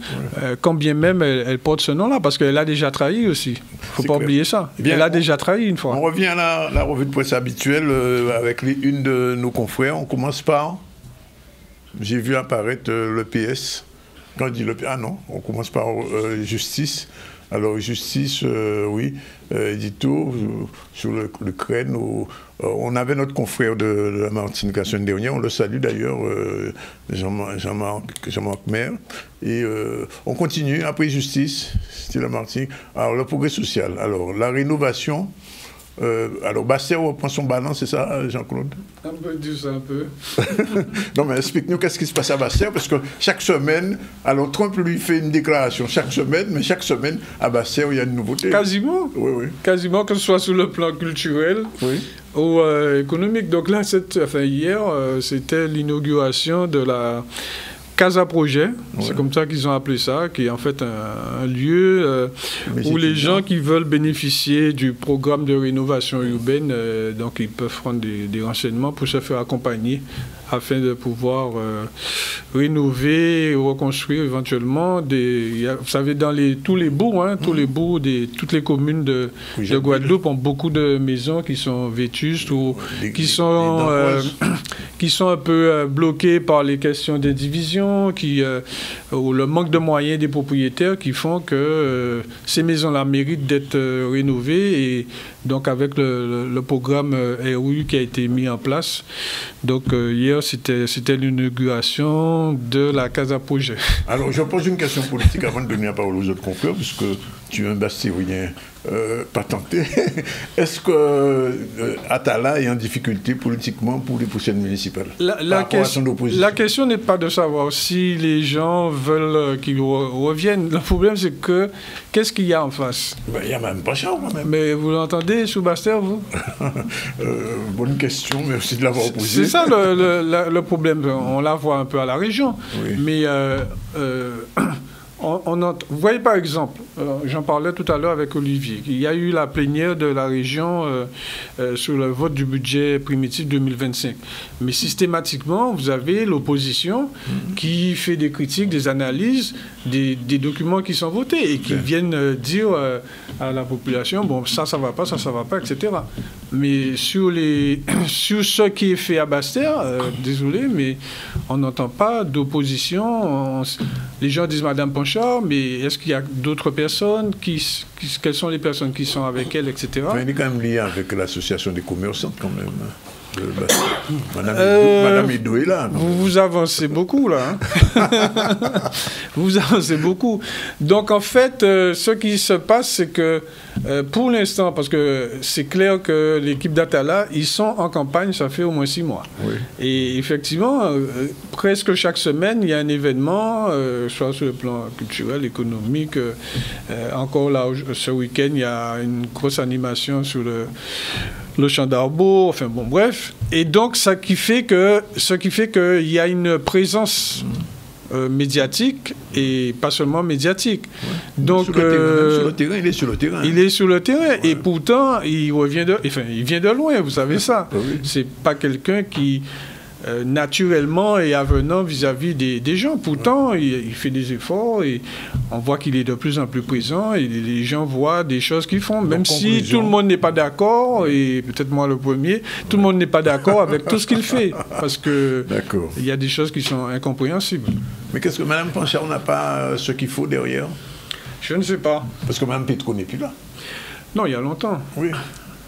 quand bien même elle porte ce nom-là, parce qu'elle a déjà trahi aussi. Il ne faut pas oublier ça. Bien, elle a déjà trahi une fois. On revient à la revue de presse habituelle avec une de nos confrères. On commence par... J'ai vu apparaître le PS. Quand on dit on commence par justice. Alors, justice, édito, sur le crène. On avait notre confrère de la Martinique la semaine dernière, on le salue d'ailleurs, Jean-Marc Maire. Et on continue, après justice, c'était la Martinique. Alors, le progrès social. Alors, la rénovation. Alors, Bastère reprend son balance, c'est ça, Jean-Claude? Un peu, dis ça un peu. Non, mais explique-nous qu'est-ce qui se passe à Bastère, parce que chaque semaine, alors Trump lui fait une déclaration chaque semaine, mais chaque semaine, à Bastère, il y a une nouveauté. Quasiment. Oui. Quasiment, que ce soit sur le plan culturel ou économique. Donc là, hier, c'était l'inauguration de la Casa Projet, c'est comme ça qu'ils ont appelé ça, qui est en fait un lieu où les gens qui veulent bénéficier du programme de rénovation urbaine, donc ils peuvent prendre des renseignements pour se faire accompagner afin de pouvoir rénover, reconstruire éventuellement vous savez, dans tous les bourgs, tous les bourgs, toutes les communes de Guadeloupe ont beaucoup de maisons qui sont vétustes ou qui sont un peu bloquées par les questions d'indivision, ou le manque de moyens des propriétaires qui font que ces maisons-là méritent d'être rénovées. Et donc avec le programme RU qui a été mis en place. Donc hier, c'était l'inauguration de la Casa Projet. Alors je pose une question politique avant de donner la parole aux autres confrères, puisque tu es un bastérien patenté. Est-ce que Attala est en difficulté politiquement pour les prochaines municipales? La question n'est pas de savoir si les gens veulent qu'ils reviennent. Le problème, c'est qu'est-ce qu'il y a en face? Il y a même pas cher quand même. Mais vous l'entendez, Sous-Bastère, vous? Bonne question, merci de l'avoir posée. C'est ça le problème. On la voit un peu à la région. Oui. Mais vous voyez par exemple, j'en parlais tout à l'heure avec Olivier, il y a eu la plénière de la région sur le vote du budget primitif 2025. Mais systématiquement, vous avez l'opposition qui fait des critiques, des analyses, des documents qui sont votés et qui viennent dire à la population, bon, ça va pas, ça va pas, etc. Mais sur ce qui est fait à Bastère, désolé, mais on n'entend pas d'opposition. Les gens disent Madame Panchard, mais est-ce qu'il y a d'autres personnes quelles sont les personnes qui sont avec elle, etc. Mais il est quand même lié avec l'association des commerçants, quand même. Madame Edo est là. Vous avancez beaucoup, là. Vous avancez beaucoup. Donc, en fait, ce qui se passe, c'est que, pour l'instant, parce que c'est clair que l'équipe d'Attala, ils sont en campagne, ça fait au moins 6 mois. Oui. Et effectivement, presque chaque semaine, il y a un événement, soit sur le plan culturel, économique. Encore là, ce week-end, il y a une grosse animation sur le champ d'Arbaud, enfin bon, bref. Et donc, ce qui fait qu'il y a une présence médiatique et pas seulement médiatique. Ouais. Donc, sur le terrain, il est sur le terrain. Il est sur le terrain. Ouais. Et pourtant, il vient de loin, vous savez ça. Oui. C'est pas quelqu'un qui naturellement est avenant vis-à-vis des gens. Pourtant, il fait des efforts et on voit qu'il est de plus en plus présent et les gens voient des choses qu'ils font, même si tout le monde n'est pas d'accord, et peut-être moi le premier, tout le monde n'est pas d'accord avec tout ce qu'il fait, parce que il y a des choses qui sont incompréhensibles. Mais qu'est-ce que Mme Panchard n'a pas ce qu'il faut derrière? Je ne sais pas. Parce que Mme Petro n'est plus là. Non, il y a longtemps. Oui.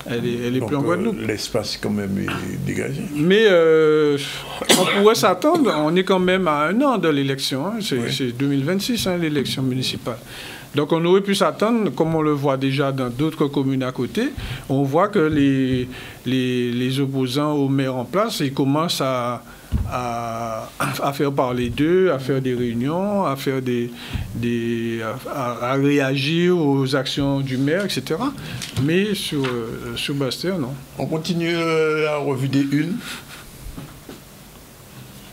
Elle est plus en Guadeloupe. L'espace quand même est dégagé. Mais on pourrait s'attendre, on est quand même à 1 an de l'élection, hein, c'est 2026 l'élection municipale. Donc on aurait pu s'attendre, comme on le voit déjà dans d'autres communes à côté, on voit que les opposants au maire en place, ils commencent à faire parler d'eux, à faire des réunions, à réagir aux actions du maire, etc. Mais sur Bastère, non. On continue la revue des unes.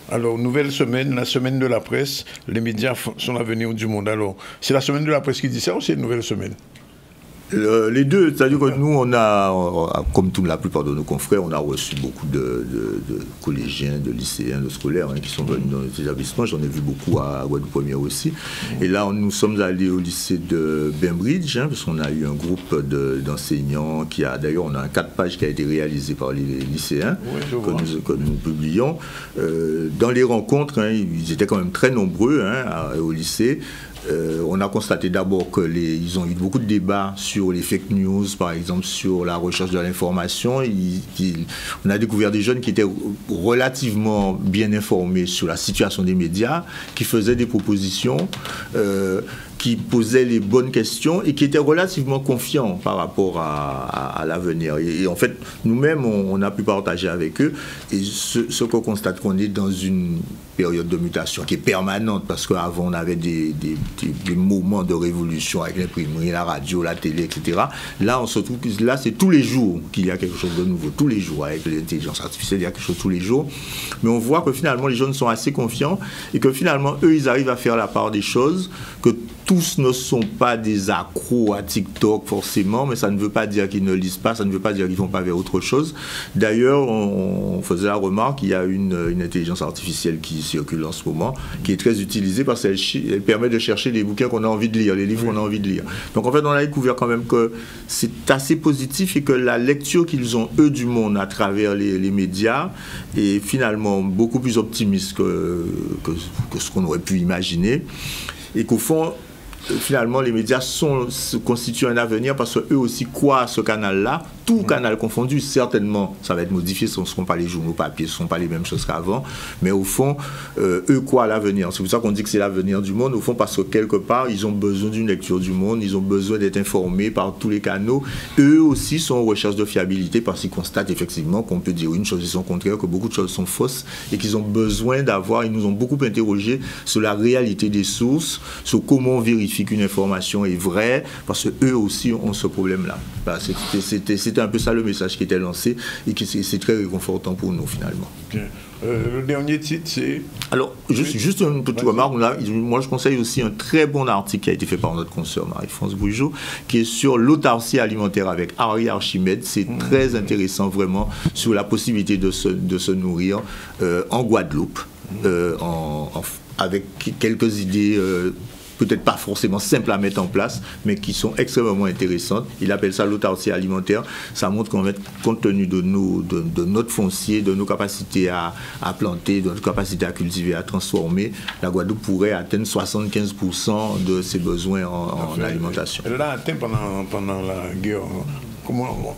Alors, nouvelle semaine, la semaine de la presse, les médias sont l'avenir du monde. Alors, c'est la semaine de la presse qui dit ça ou c'est une nouvelle semaine? Les deux, c'est-à-dire que nous, on a, comme la plupart de nos confrères, on a reçu beaucoup de collégiens, de lycéens, de scolaires qui sont venus dans nos établissements. J'en ai vu beaucoup à Guadeloupe Première aussi. Et là, nous sommes allés au lycée de Bainbridge, parce qu'on a eu un groupe d'enseignants d'ailleurs, on a un 4 pages qui a été réalisé par les lycéens, que nous publions. Dans les rencontres, ils étaient quand même très nombreux au lycée. On a constaté d'abord qu'ils ont eu beaucoup de débats sur les fake news, par exemple sur la recherche de l'information. On a découvert des jeunes qui étaient relativement bien informés sur la situation des médias, qui faisaient des propositions, qui posaient les bonnes questions et qui étaient relativement confiants par rapport à l'avenir. Et en fait, nous-mêmes, on a pu partager avec eux. Et ce qu'on constate, qu'on est dans une période de mutation qui est permanente, parce qu'avant, on avait des moments de révolution avec l'imprimerie, la radio, la télé, etc. Là, on se trouve que là, c'est tous les jours qu'il y a quelque chose de nouveau. Tous les jours, avec l'intelligence artificielle, il y a quelque chose tous les jours. Mais on voit que finalement, les jeunes sont assez confiants et que finalement, eux, ils arrivent à faire la part des choses, que tous ne sont pas des accros à TikTok forcément, mais ça ne veut pas dire qu'ils ne lisent pas, ça ne veut pas dire qu'ils ne vont pas vers autre chose. D'ailleurs, on faisait la remarque, il y a une intelligence artificielle qui circule en ce moment, qui est très utilisée parce qu'elle permet de chercher les bouquins qu'on a envie de lire, les livres qu'on a envie de lire. Donc en fait, on a découvert quand même que c'est assez positif et que la lecture qu'ils ont, eux, du monde à travers les médias est finalement beaucoup plus optimiste que ce qu'on aurait pu imaginer. Et qu'au fond, finalement, les médias constituent un avenir parce qu'eux aussi croient à ce canal-là, tout canal confondu. Certainement, ça va être modifié, ce ne seront pas les journaux papier, ce ne seront pas les mêmes choses qu'avant, mais au fond, eux croient à l'avenir. C'est pour ça qu'on dit que c'est l'avenir du monde, au fond, parce que quelque part, ils ont besoin d'une lecture du monde, ils ont besoin d'être informés par tous les canaux. Eux aussi sont en recherche de fiabilité parce qu'ils constatent effectivement qu'on peut dire une chose et son contraire, que beaucoup de choses sont fausses et qu'ils ont besoin d'avoir, ils nous ont beaucoup interrogé sur la réalité des sources, sur comment on vérifie qu'une information est vraie, parce qu'eux aussi ont ce problème-là. C'était un peu ça le message qui était lancé et c'est très réconfortant pour nous finalement. Okay. Le dernier titre, c'est... Alors, juste une petite remarque, là, moi je conseille aussi un très bon article qui a été fait par notre consoeur Marie-France Bougeot, qui est sur l'autarcie alimentaire avec Harry Archimède. C'est très intéressant vraiment sur la possibilité de se nourrir en Guadeloupe, avec quelques idées... peut-être pas forcément simples à mettre en place, mais qui sont extrêmement intéressantes. Il appelle ça l'autarcie alimentaire. Ça montre qu'en fait, compte tenu de notre foncier, de nos capacités à planter, de notre capacité à cultiver, à transformer, la Guadeloupe pourrait atteindre 75% de ses besoins en alimentation. Elle l'a atteint pendant la guerre.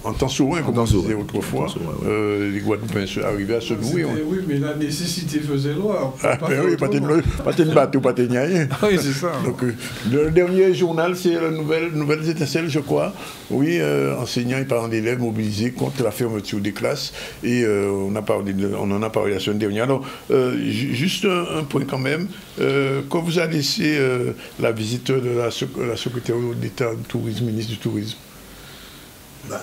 En temps souverain, comme on disait autrefois, les Guadeloupéens arrivaient à se nourrir. Oui, mais la nécessité faisait loi. Oui, pas de bateau, pas de rien. Oui, c'est ça. Donc, le dernier journal, c'est la Nouvelles Étincelles, je crois. Oui, enseignants et parents d'élèves mobilisés contre la fermeture des classes. Et on en a parlé la semaine dernière. Alors, juste un point quand même. Quand vous avez laissé la visite de la secrétaire d'État du tourisme, ministre du tourisme,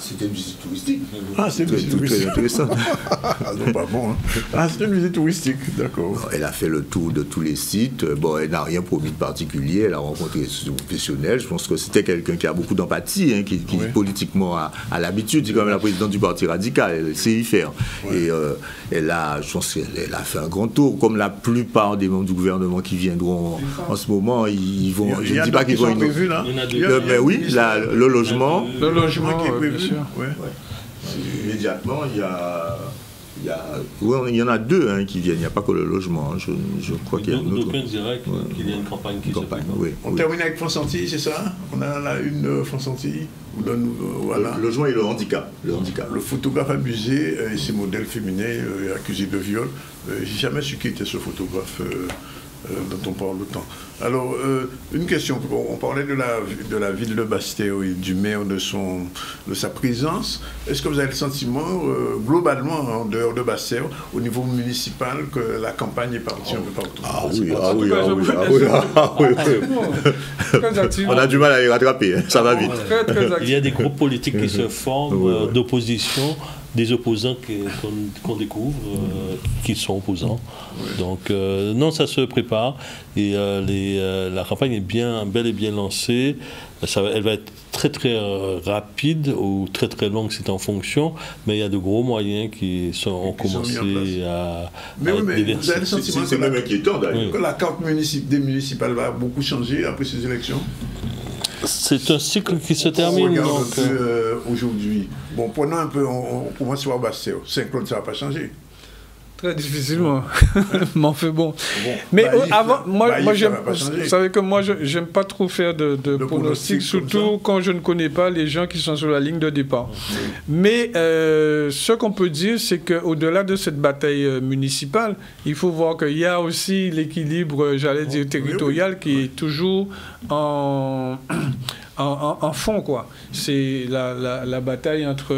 c'était une visite touristique. Ah, c'est une visite touristique. Très intéressant. Non, pas bon. Hein. Ah, c'est une visite touristique, d'accord. Elle a fait le tour de tous les sites. Bon, elle n'a rien promis de particulier. Elle a rencontré des professionnels. Je pense que c'était quelqu'un qui a beaucoup d'empathie, hein, qui politiquement a l'habitude. C'est comme la présidente du Parti radical. Elle sait y faire. Ouais. Et je pense qu'elle a fait un grand tour, comme la plupart des membres du gouvernement qui viendront en ce moment. Ils vont. Je ne dis pas qu'ils vont. Prévus, là. Mais oui, le logement. Le logement qui est prévu. Ouais. Immédiatement, il y en a deux qui viennent. Il n'y a pas que le logement. Je crois qu'il y a une autre. D'aucuns diraient qu'il y a une campagne qui se prépare. Oui, on termine avec Fonsantilles, c'est ça? On a là une Fonsantilles. Voilà. Le logement et le handicap. Le photographe abusé et ses modèles féminins accusés de viol. J'ai jamais su qui était ce photographe dont on parle autant. Alors, une question. On parlait de la ville de Basse-Terre et du maire de sa présence. Est-ce que vous avez le sentiment, globalement, en dehors de Basse-Terre, au niveau municipal, que la campagne est partie un peu partout? On a du mal à les rattraper, ça va vite. Il y a des groupes politiques qui se forment d'opposition, des opposants qu'on découvre, qui sont opposants. Donc, non, ça se prépare. Et la campagne est bel et bien lancée. Elle va être très très rapide ou très très longue, c'est en fonction, mais il y a de gros moyens qui ont commencé à mais vous avez le sentiment c'est même inquiétant d'ailleurs. Que la carte des municipales va beaucoup changer après ces élections? C'est un cycle qui se termine. On regarde aujourd'hui. Bon, prenons un peu, on commence par Basse-Terre. Saint-Claude, ça ne va pas changer. Très difficilement. Mais enfin bon. Mais avant, moi vous savez que moi, j'aime pas trop faire de pronostics, surtout quand je ne connais pas les gens qui sont sur la ligne de départ. Mais ce qu'on peut dire, c'est qu'au-delà de cette bataille municipale, il faut voir qu'il y a aussi l'équilibre, j'allais dire, territorial qui est toujours en fond, quoi. C'est la bataille entre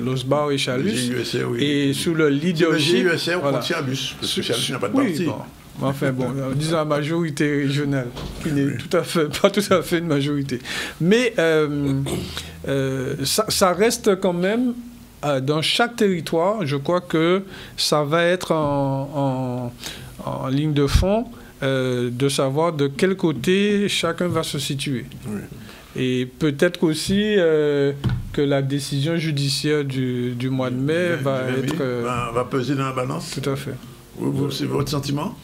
l'Osbar et Chalus. Et sous le leadership... Le GUSR contre Chalus, parce que Chalus n'a pas de parti. Bon. Enfin bon, disons la majorité régionale, qui n'est pas tout à fait une majorité. Mais ça reste quand même, dans chaque territoire, je crois que ça va être en ligne de fond, de savoir de quel côté chacun va se situer. Oui. Et peut-être aussi que la décision judiciaire du mois de mai va peser dans la balance. Tout à fait. C'est votre sentiment?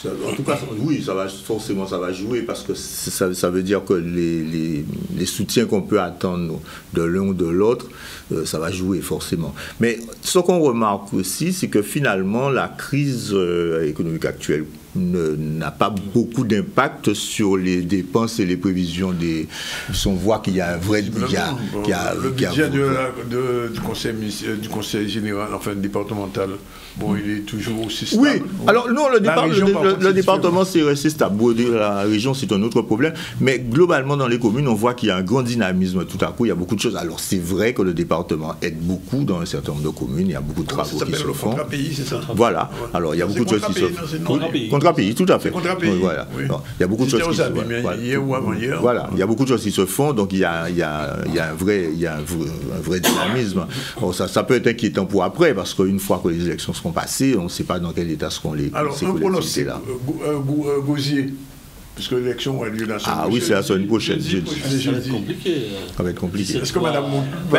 En tout cas, oui, forcément ça va jouer parce que ça veut dire que les soutiens qu'on peut attendre de l'un ou de l'autre, ça va jouer forcément. Mais ce qu'on remarque aussi, c'est que finalement la crise économique actuelle n'a pas beaucoup d'impact sur les dépenses et les prévisions des... On voit qu'il y a un vrai... Le budget du conseil général, enfin départemental, bon, il est toujours aussi stable. Oui, alors non, le département c'est resté stable. La région c'est un autre problème, mais globalement dans les communes on voit qu'il y a un grand dynamisme tout à coup, il y a beaucoup de choses. Alors c'est vrai que le département aide beaucoup dans un certain nombre de communes, il y a beaucoup de travaux qui se font. Contre-pays, c'est ça? Voilà, alors il y a beaucoup de choses qui se font. Contre-pays, tout à fait. Contre-pays, voilà. Oui. Il y a beaucoup de choses qui se font. Hier ou avant-hier. Voilà, il y a beaucoup de choses qui se font, donc il y a un vrai dynamisme. Bon, ça peut être inquiétant pour après, parce qu'une fois que les élections seront passées, on ne sait pas dans quel état seront ces collectivités là. Gosier, puisque l'élection a lieu dans ce Ah oui, c'est la semaine prochaine. Ça va être compliqué. Ça va être compliqué. Est-ce que madame...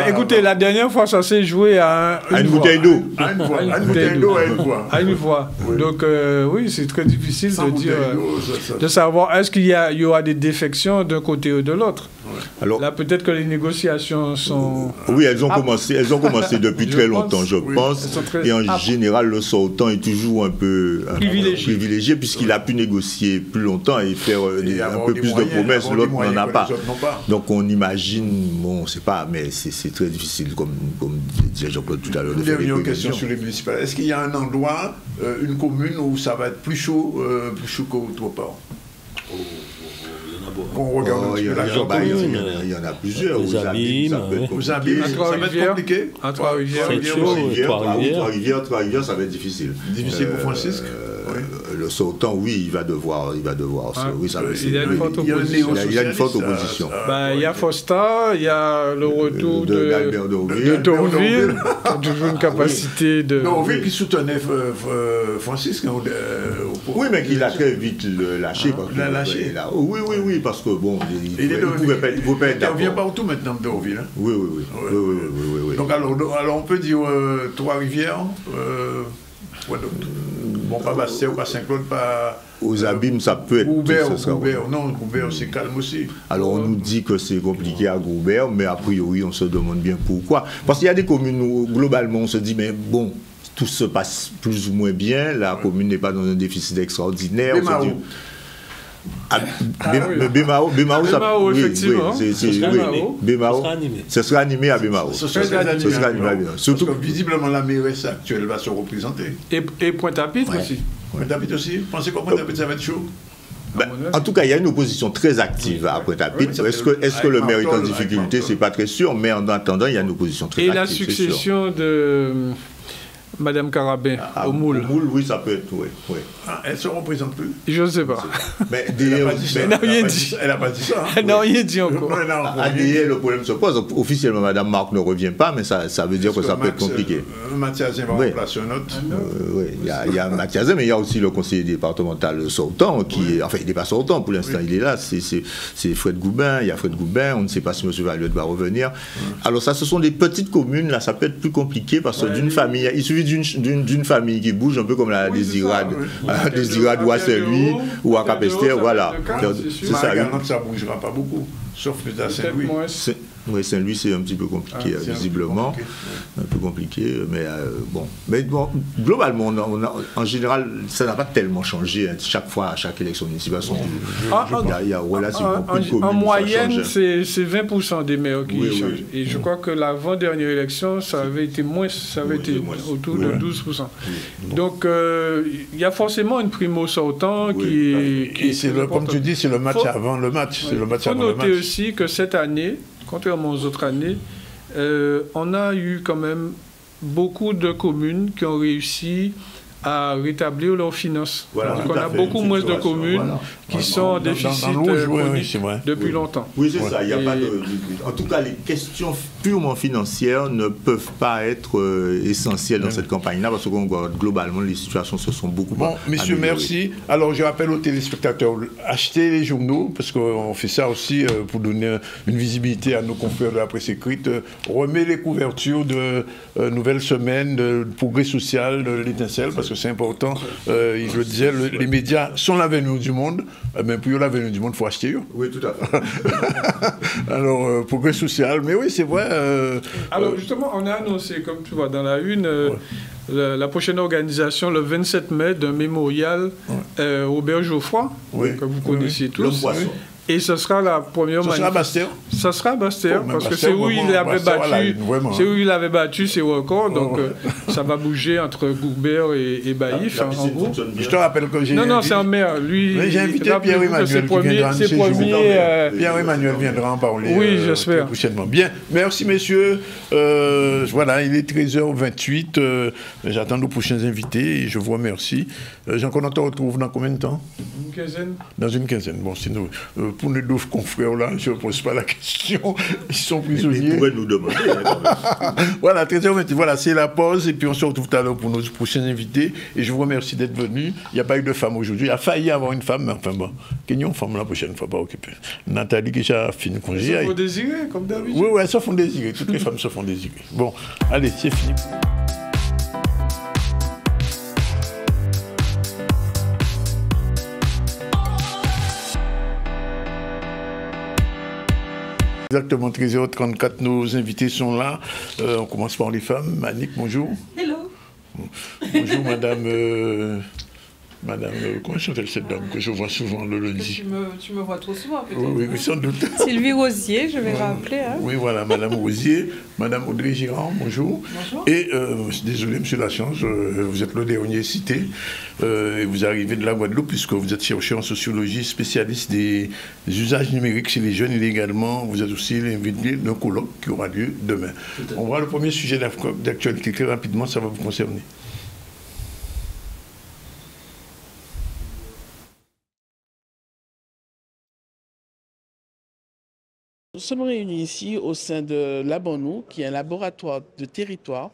écoutez, la dernière fois, ça s'est joué à une bouteille d'eau. À une bouteille d'eau, à une voix. À une voix. Oui. Donc, oui, c'est très difficile Sans de dire, ça. de savoir est-ce qu'il y aura des défections d'un côté ou de l'autre. Ouais. Alors, là, peut-être que les négociations sont... Oui, elles ont commencé depuis très longtemps, je pense. Et en général, le sortant est toujours un peu privilégié puisqu'il a pu négocier plus longtemps et faire un peu plus de promesses. L'autre n'en a pas. Donc on imagine, bon, on ne sait pas, mais c'est très difficile, comme disait Jean-Claude tout à l'heure. Une dernière question sur les municipales. Est-ce qu'il y a un endroit, une commune où ça va être plus chaud qu'autre part? On regarde il y en a plusieurs. Les Abîmes, aux Abîmes, ça va être compliqué. À Trois-Rivières, Trois-Rivières, ça va être difficile. Difficile pour Francisque. Le sortant, oui, il va devoir. Oui, ça va. Il y a une forte opposition. Il y a une forte opposition. Il y a Fosta, il y a le retour de Dorville, qui a toujours une capacité de... Dorville qui soutenait Francisque. Oui, mais qu'il a très vite lâché. Il l'a lâché. Oui, parce que bon, il ne pouvait pas être d'accord. Il revient partout maintenant, Dorville. Oui. Donc alors on peut dire Trois-Rivières, bon, pas Bastien, pas Saint-Claude, pas... Aux Abîmes, ça peut être... Goubert, non, Goubert, c'est calme aussi. Alors, on nous dit que c'est compliqué à Goubert, mais a priori, on se demande bien pourquoi. Parce qu'il y a des communes où, globalement, on se dit, mais bon, tout se passe plus ou moins bien, la commune n'est pas dans un déficit extraordinaire. Bémao, effectivement. Ce sera animé à Bémao. Surtout que visiblement la mairesse actuelle va se représenter. Et Pointe-à-Pitre aussi. Pointe-à-Pitre aussi. Pensez quoi, Pointe-à-Pitre, ça va être chaud? En tout cas, il y a une opposition très active à Pointe-à-Pitre. Est-ce que le maire est en difficulté? C'est pas très sûr, mais en attendant, il y a une opposition très active. Et la succession de Madame Carabin au Moule. Au Moule, oui, ça peut être, oui. Elle ne se représente plus? Je ne sais pas. Mais elle n'a rien dit. Elle n'a pas dit ça. Elle n'a rien dit encore. À DL, le problème se pose. Officiellement, Madame Marc ne revient pas, mais ça veut dire que ça peut être compliqué. Mathiazin va remplacer un autre. Oui, il y a Mathiazin, mais il y a aussi le conseiller départemental sortant, enfin, il n'est pas sortant pour l'instant, il est là. C'est Fred Goubin, il y a Fred Goubin, on ne sait pas si M. Valliot va revenir. Alors ça, ce sont des petites communes, là, ça peut être plus compliqué parce que d'une famille, il suffit d'une famille qui bouge un peu comme la Désirade ou à Saint-Louis ou à Capester, voilà. C'est ça. Ça ne bougera pas beaucoup, sauf peut-être à Saint-Louis. Oui, Saint-Louis, c'est un petit peu compliqué, visiblement. Un peu compliqué, mais bon. Mais bon, globalement, en général, ça n'a pas tellement changé. Chaque fois, à chaque élection municipale, il y a relativement peu de communes. En moyenne, c'est 20% des maires qui changent. Et je crois que l'avant-dernière élection, ça avait été moins, ça avait été autour de 12%. Donc, il y a forcément une primo sortant qui est... Comme tu dis, c'est le match avant le match. Il faut noter aussi que cette année, contrairement aux autres années, on a eu quand même beaucoup de communes qui ont réussi à rétablir leurs finances. Voilà, Donc tout on à a fait, beaucoup une moins de situation, communes voilà. qui sont en déficit chronique depuis longtemps. Oui, c'est ça. Il y a pas de... En tout cas, les questions purement financières ne peuvent pas être essentielles dans cette campagne-là parce que globalement, les situations se sont beaucoup Bon, messieurs, merci. Alors, je rappelle aux téléspectateurs, achetez les journaux, parce qu'on fait ça aussi pour donner une visibilité à nos confrères de la presse écrite. Remet les couvertures de Nouvelles Semaines, de Progrès Social, de l'Étincelle, parce que c'est important. Je le disais, les médias sont l'avenir du monde, mais pour l'avenir du monde, il faut acheter. Oui, tout à fait. Alors, Progrès Social, mais oui, c'est vrai. Alors, justement, on a annoncé, comme tu vois, dans la une, la prochaine organisation, le 27 mai, d'un mémorial Robert Geoffroy, que vous connaissez tous. Et ce sera la première manifestation. Ce sera à Bastère. Ça sera à Bastère, parce que c'est où il avait battu, c'est où il avait battu ses records. Donc ça va bouger entre Gourbert et Baïf, en gros. Je te rappelle que j'ai. Non, c'est en mer. Lui, j'ai invité Pierre-Emmanuel qui viendra. Pierre-Emmanuel viendra en parler. Oui, j'espère. Prochainement. Bien. Merci, messieurs. Voilà, il est 13h28. J'attends nos prochains invités et je vous remercie. Jean-Claude, on te retrouve dans combien de temps? Une quinzaine. Dans une quinzaine. Bon, sinon. Pour nos deux confrères là, je ne pose pas la question, ils sont prisonniers. Ils pourraient nous demander. Voilà, 13h20, voilà, c'est la pause et puis on se retrouve tout à l'heure pour nos prochains invités. Et je vous remercie d'être venus. Il n'y a pas eu de femme aujourd'hui. Il a failli avoir une femme, mais enfin bon, qu'il y ait une femme la prochaine fois, pas occupée. Nathalie qui a fini congé. Elles se font désirer, comme d'habitude. Oui, elles se font désirer. Toutes les femmes se font désirer. Bon, allez, c'est fini. Exactement, 13h34, nos invités sont là. On commence par les femmes. Annick, bonjour. Hello. Bonjour, madame, comment s'appelle cette dame que je vois souvent le lundi? Tu me vois trop souvent, peut-être. Oui, sans doute. Sylvie Rosier, je vais rappeler. Hein. Oui, voilà, madame Rosier. Madame Audrey Girard, bonjour. Bonjour. Et, désolé, monsieur Lachance, vous êtes le dernier cité. Et vous arrivez de la Guadeloupe, puisque vous êtes chercheur en sociologie, spécialiste des usages numériques chez les jeunes et également, vous êtes aussi l'invité d'un colloque qui aura lieu demain. On voit le premier sujet d'actualité très rapidement, ça va vous concerner. Nous sommes réunis ici au sein de Labanou, qui est un laboratoire de territoire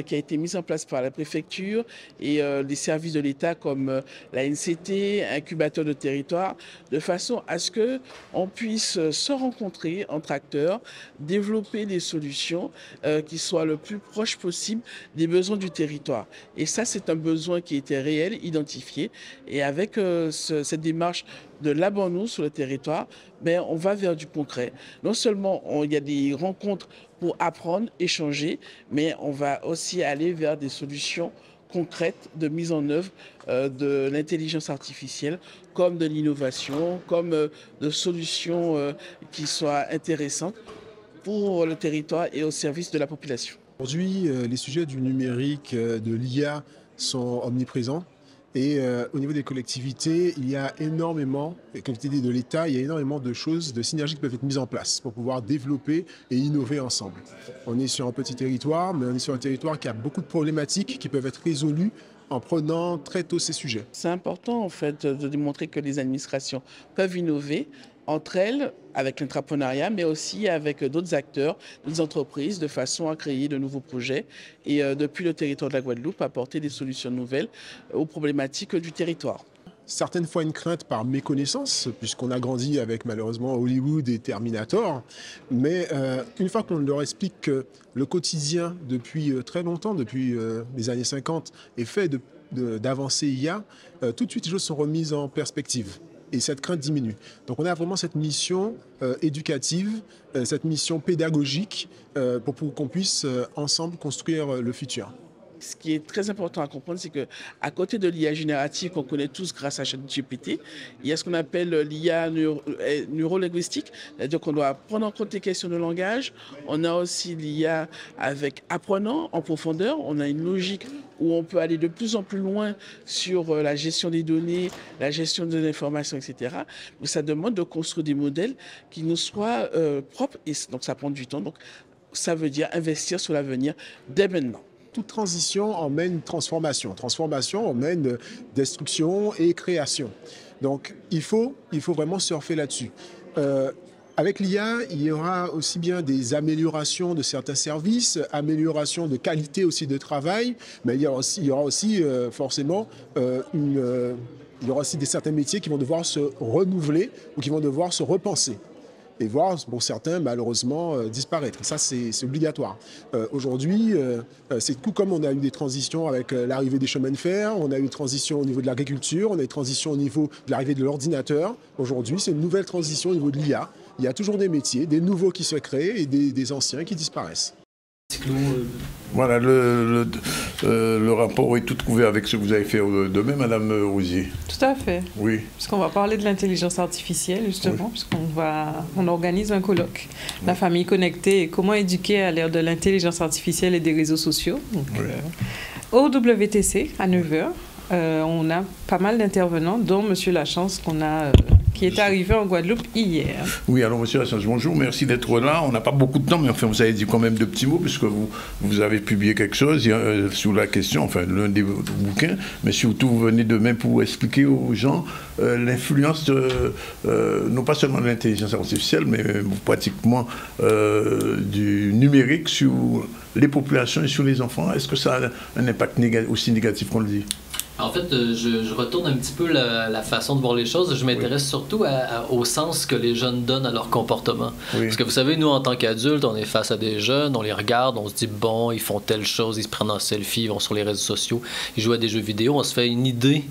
qui a été mis en place par la préfecture et les services de l'État comme la NCT, incubateur de territoire, de façon à ce qu'on puisse se rencontrer entre acteurs, développer des solutions qui soient le plus proches possible des besoins du territoire. Et ça, c'est un besoin qui était réel, identifié. Et avec cette démarche de Labanou sur le territoire, mais on va vers du concret. Non seulement il y a des rencontres pour apprendre, échanger, mais on va aussi aller vers des solutions concrètes de mise en œuvre de l'intelligence artificielle, comme de l'innovation, comme de solutions qui soient intéressantes pour le territoire et au service de la population. Aujourd'hui, les sujets du numérique, de l'IA sont omniprésents. Et au niveau des collectivités, il y a énormément, les collectivités de l'État, il y a énormément de choses, de synergies qui peuvent être mises en place pour pouvoir développer et innover ensemble. On est sur un petit territoire, mais on est sur un territoire qui a beaucoup de problématiques qui peuvent être résolues en prenant très tôt ces sujets. C'est important en fait de démontrer que les administrations peuvent innover entre elles, avec l'entrepreneuriat, mais aussi avec d'autres acteurs, d'autres entreprises, de façon à créer de nouveaux projets et depuis le territoire de la Guadeloupe, apporter des solutions nouvelles aux problématiques du territoire. Certaines fois une crainte par méconnaissance, puisqu'on a grandi avec malheureusement Hollywood et Terminator, mais une fois qu'on leur explique que le quotidien depuis très longtemps, depuis les années 50, est fait d'avancées IA, tout de suite les choses sont remises en perspective. Et cette crainte diminue. Donc on a vraiment cette mission éducative, cette mission pédagogique pour qu'on puisse ensemble construire le futur. Ce qui est très important à comprendre, c'est qu'à côté de l'IA générative qu'on connaît tous grâce à ChatGPT, il y a ce qu'on appelle l'IA neurolinguistique, c'est-à-dire qu'on doit prendre en compte les questions de langage. On a aussi l'IA avec apprenant en profondeur. On a une logique où on peut aller de plus en plus loin sur la gestion des données, la gestion de l'information, etc. Mais ça demande de construire des modèles qui nous soient propres, et donc ça prend du temps. Donc ça veut dire investir sur l'avenir dès maintenant. toute transition emmène transformation. Transformation emmène destruction et création. Donc, il faut vraiment surfer là-dessus. Avec l'IA, il y aura aussi bien des améliorations de certains services, amélioration de qualité aussi de travail, mais il y aura aussi forcément il y aura aussi certains métiers qui vont devoir se renouveler ou qui vont devoir se repenser et voir, pour certains, malheureusement, disparaître. Ça, c'est obligatoire. Aujourd'hui, c'est tout comme on a eu des transitions avec l'arrivée des chemins de fer, on a eu une transition au niveau de l'agriculture, on a eu une transition au niveau de l'arrivée de l'ordinateur. Aujourd'hui, c'est une nouvelle transition au niveau de l'IA. Il y a toujours des métiers, des nouveaux qui se créent et des anciens qui disparaissent. Voilà, le rapport est tout couvert avec ce que vous avez fait demain, Madame Rosier. Tout à fait. Oui. Puisqu'on va parler de l'intelligence artificielle, justement, puisqu'on organise un colloque, la famille connectée et comment éduquer à l'ère de l'intelligence artificielle et des réseaux sociaux. Donc, au WTC, à 9h, on a pas mal d'intervenants, dont Monsieur Lachance, qui est arrivé en Guadeloupe hier. Oui, alors Monsieur Lachance, bonjour, merci d'être là. On n'a pas beaucoup de temps, mais enfin, vous avez dit quand même de petits mots, puisque vous avez publié quelque chose sur la question, enfin, l'un des bouquins, mais surtout, vous venez demain pour expliquer aux gens l'influence, non pas seulement de l'intelligence artificielle, mais pratiquement du numérique sur les populations et sur les enfants. Est-ce que ça a un impact aussi négatif qu'on le dit? En fait, je retourne un petit peu la façon de voir les choses. Je m'intéresse surtout au sens que les jeunes donnent à leur comportement. Oui. Parce que vous savez, nous, en tant qu'adultes, on est face à des jeunes, on les regarde, on se dit, bon, ils font telle chose, ils se prennent en selfie, ils vont sur les réseaux sociaux, ils jouent à des jeux vidéo, on se fait une idée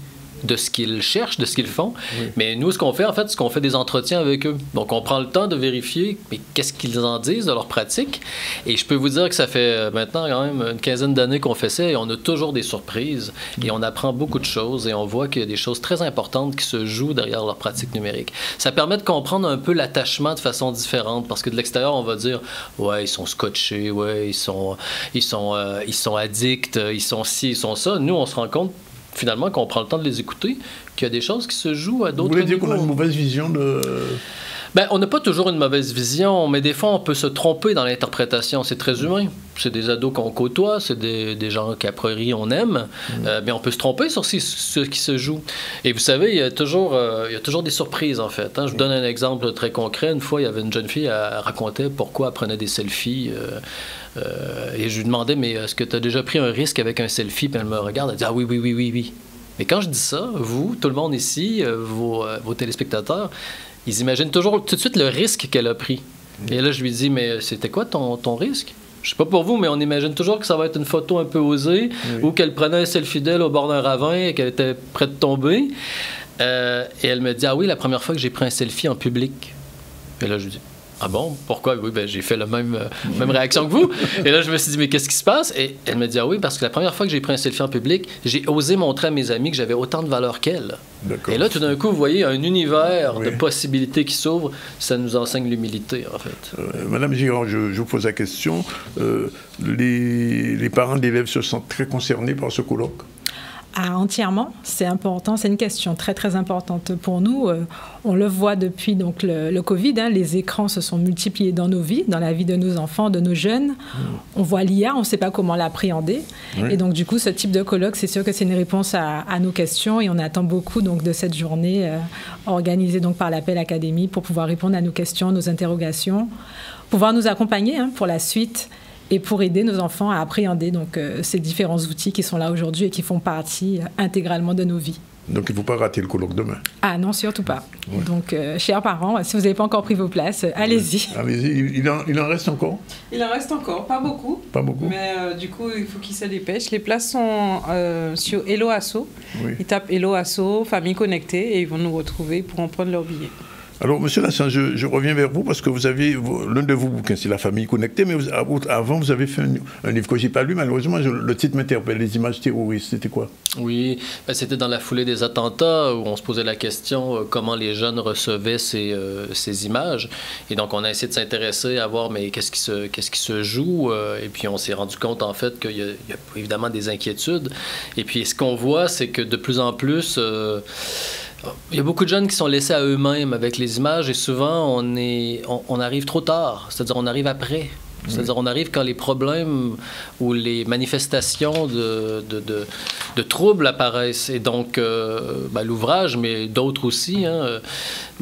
de ce qu'ils cherchent, de ce qu'ils font. Oui. Mais nous, ce qu'on fait, en fait, c'est qu'on fait des entretiens avec eux. Donc, on prend le temps de vérifier qu'est-ce qu'ils en disent de leur pratique. Et je peux vous dire que ça fait maintenant quand même une quinzaine d'années qu'on fait ça et on a toujours des surprises. Et on apprend beaucoup de choses et on voit qu'il y a des choses très importantes qui se jouent derrière leur pratique numérique. Ça permet de comprendre un peu l'attachement de façon différente parce que de l'extérieur, on va dire « Ouais, ils sont scotchés, ouais, ils sont addicts, ils sont ci, ils sont ça. » Nous, on se rend compte finalement, qu'on prend le temps de les écouter, qu'il y a des choses qui se jouent à d'autres niveaux. Vous voulez dire qu'on a une mauvaise vision de... Ben, on n'a pas toujours une mauvaise vision, mais des fois, on peut se tromper dans l'interprétation. C'est très humain. C'est des ados qu'on côtoie, c'est des gens qu'a priori on aime, mais on peut se tromper sur ce qui se joue. Et vous savez, il y a toujours des surprises, en fait. Je vous donne un exemple très concret. Une fois, il y avait une jeune fille, elle racontait pourquoi elle prenait des selfies. Et je lui demandais, mais est-ce que tu as déjà pris un risque avec un selfie? Puis elle me regarde, elle dit, ah oui. Mais quand je dis ça, vous, tout le monde ici, vos téléspectateurs, ils imaginent toujours tout de suite le risque qu'elle a pris. Et là, je lui dis, mais c'était quoi ton risque? Je sais pas pour vous, mais on imagine toujours que ça va être une photo un peu osée, ou qu'elle prenait un selfie d'elle au bord d'un ravin et qu'elle était prête de tomber. Et elle me dit, ah oui, la première fois que j'ai pris un selfie en public. Et là, je lui dis, ah bon? Pourquoi? Oui, ben j'ai fait la même réaction que vous. Et là, je me suis dit, mais qu'est-ce qui se passe? Et elle me dit, ah oui, parce que la première fois que j'ai pris un selfie en public, j'ai osé montrer à mes amis que j'avais autant de valeur qu'elle. Et là, tout d'un coup, vous voyez, un univers de possibilités qui s'ouvre. Ça nous enseigne l'humilité, en fait. Madame Girard, je vous pose la question. Les parents d'élèves se sentent très concernés par ce colloque? Ah, entièrement, c'est important, c'est une question très très importante pour nous. On le voit depuis donc, le Covid, les écrans se sont multipliés dans nos vies, dans la vie de nos enfants, de nos jeunes. On voit l'IA, on ne sait pas comment l'appréhender. Et donc du coup, ce type de colloque, c'est sûr que c'est une réponse à nos questions et on attend beaucoup donc, de cette journée organisée donc, par l'Appel Académie pour pouvoir répondre à nos questions, nos interrogations, pouvoir nous accompagner pour la suite et pour aider nos enfants à appréhender donc, ces différents outils qui sont là aujourd'hui et qui font partie intégralement de nos vies. Donc, il ne faut pas rater le colloque demain. Ah non, surtout pas. Donc, chers parents, si vous n'avez pas encore pris vos places, allez-y. Allez-y. Il en reste encore? Il en reste encore, pas beaucoup. Pas beaucoup. Mais du coup, il faut qu'ils se dépêchent. Les places sont sur Hello Asso. Ils tapent Hello Asso, famille connectée, et ils vont nous retrouver pour en prendre leur billet. Alors, Monsieur Lassan, je reviens vers vous parce que vous avez l'un de vos bouquins, c'est La famille connectée, mais avant, vous avez fait un livre que je n'ai pas lu, malheureusement, le titre m'interpelle, Les images terroristes, c'était quoi? Oui, c'était dans la foulée des attentats où on se posait la question comment les jeunes recevaient ces images. Et donc, on a essayé de s'intéresser à voir, mais qu'est-ce qui se joue? Et puis, on s'est rendu compte, en fait, qu'il y a évidemment des inquiétudes. Et puis, ce qu'on voit, c'est que de plus en plus... il y a beaucoup de jeunes qui sont laissés à eux-mêmes avec les images et souvent on arrive trop tard, c'est-à-dire on arrive après C'est-à-dire, on arrive quand les problèmes ou les manifestations de troubles apparaissent. Et donc, l'ouvrage, mais d'autres aussi,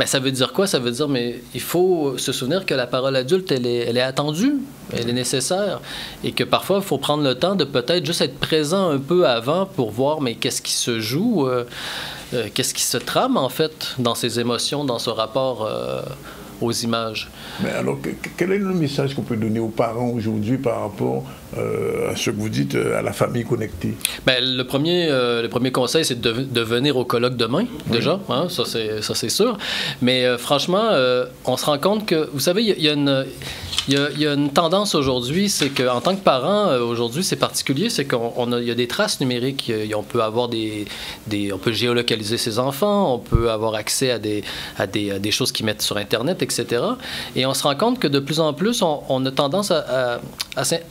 ça veut dire quoi? Ça veut dire, mais il faut se souvenir que la parole adulte, elle est attendue, elle est nécessaire. Et que parfois, il faut prendre le temps de peut-être juste être présent un peu avant pour voir, mais qu'est-ce qui se joue, qu'est-ce qui se trame, en fait, dans ces émotions, dans ce rapport aux images. Mais alors, quel est le message qu'on peut donner aux parents aujourd'hui par rapport à ce que vous dites, à la famille connectée? Le premier conseil, c'est de venir au colloque demain, déjà, hein, ça c'est sûr. Mais franchement, on se rend compte que, vous savez, il y a une tendance aujourd'hui, c'est qu'en tant que parent, aujourd'hui, c'est particulier, c'est qu'il y a des traces numériques. On peut avoir on peut géolocaliser ses enfants, on peut avoir accès à des choses qu'ils mettent sur Internet, etc. Et on se rend compte que de plus en plus, on a tendance à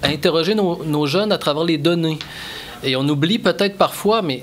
interroger nos jeunes à travers les données. Et on oublie peut-être parfois, mais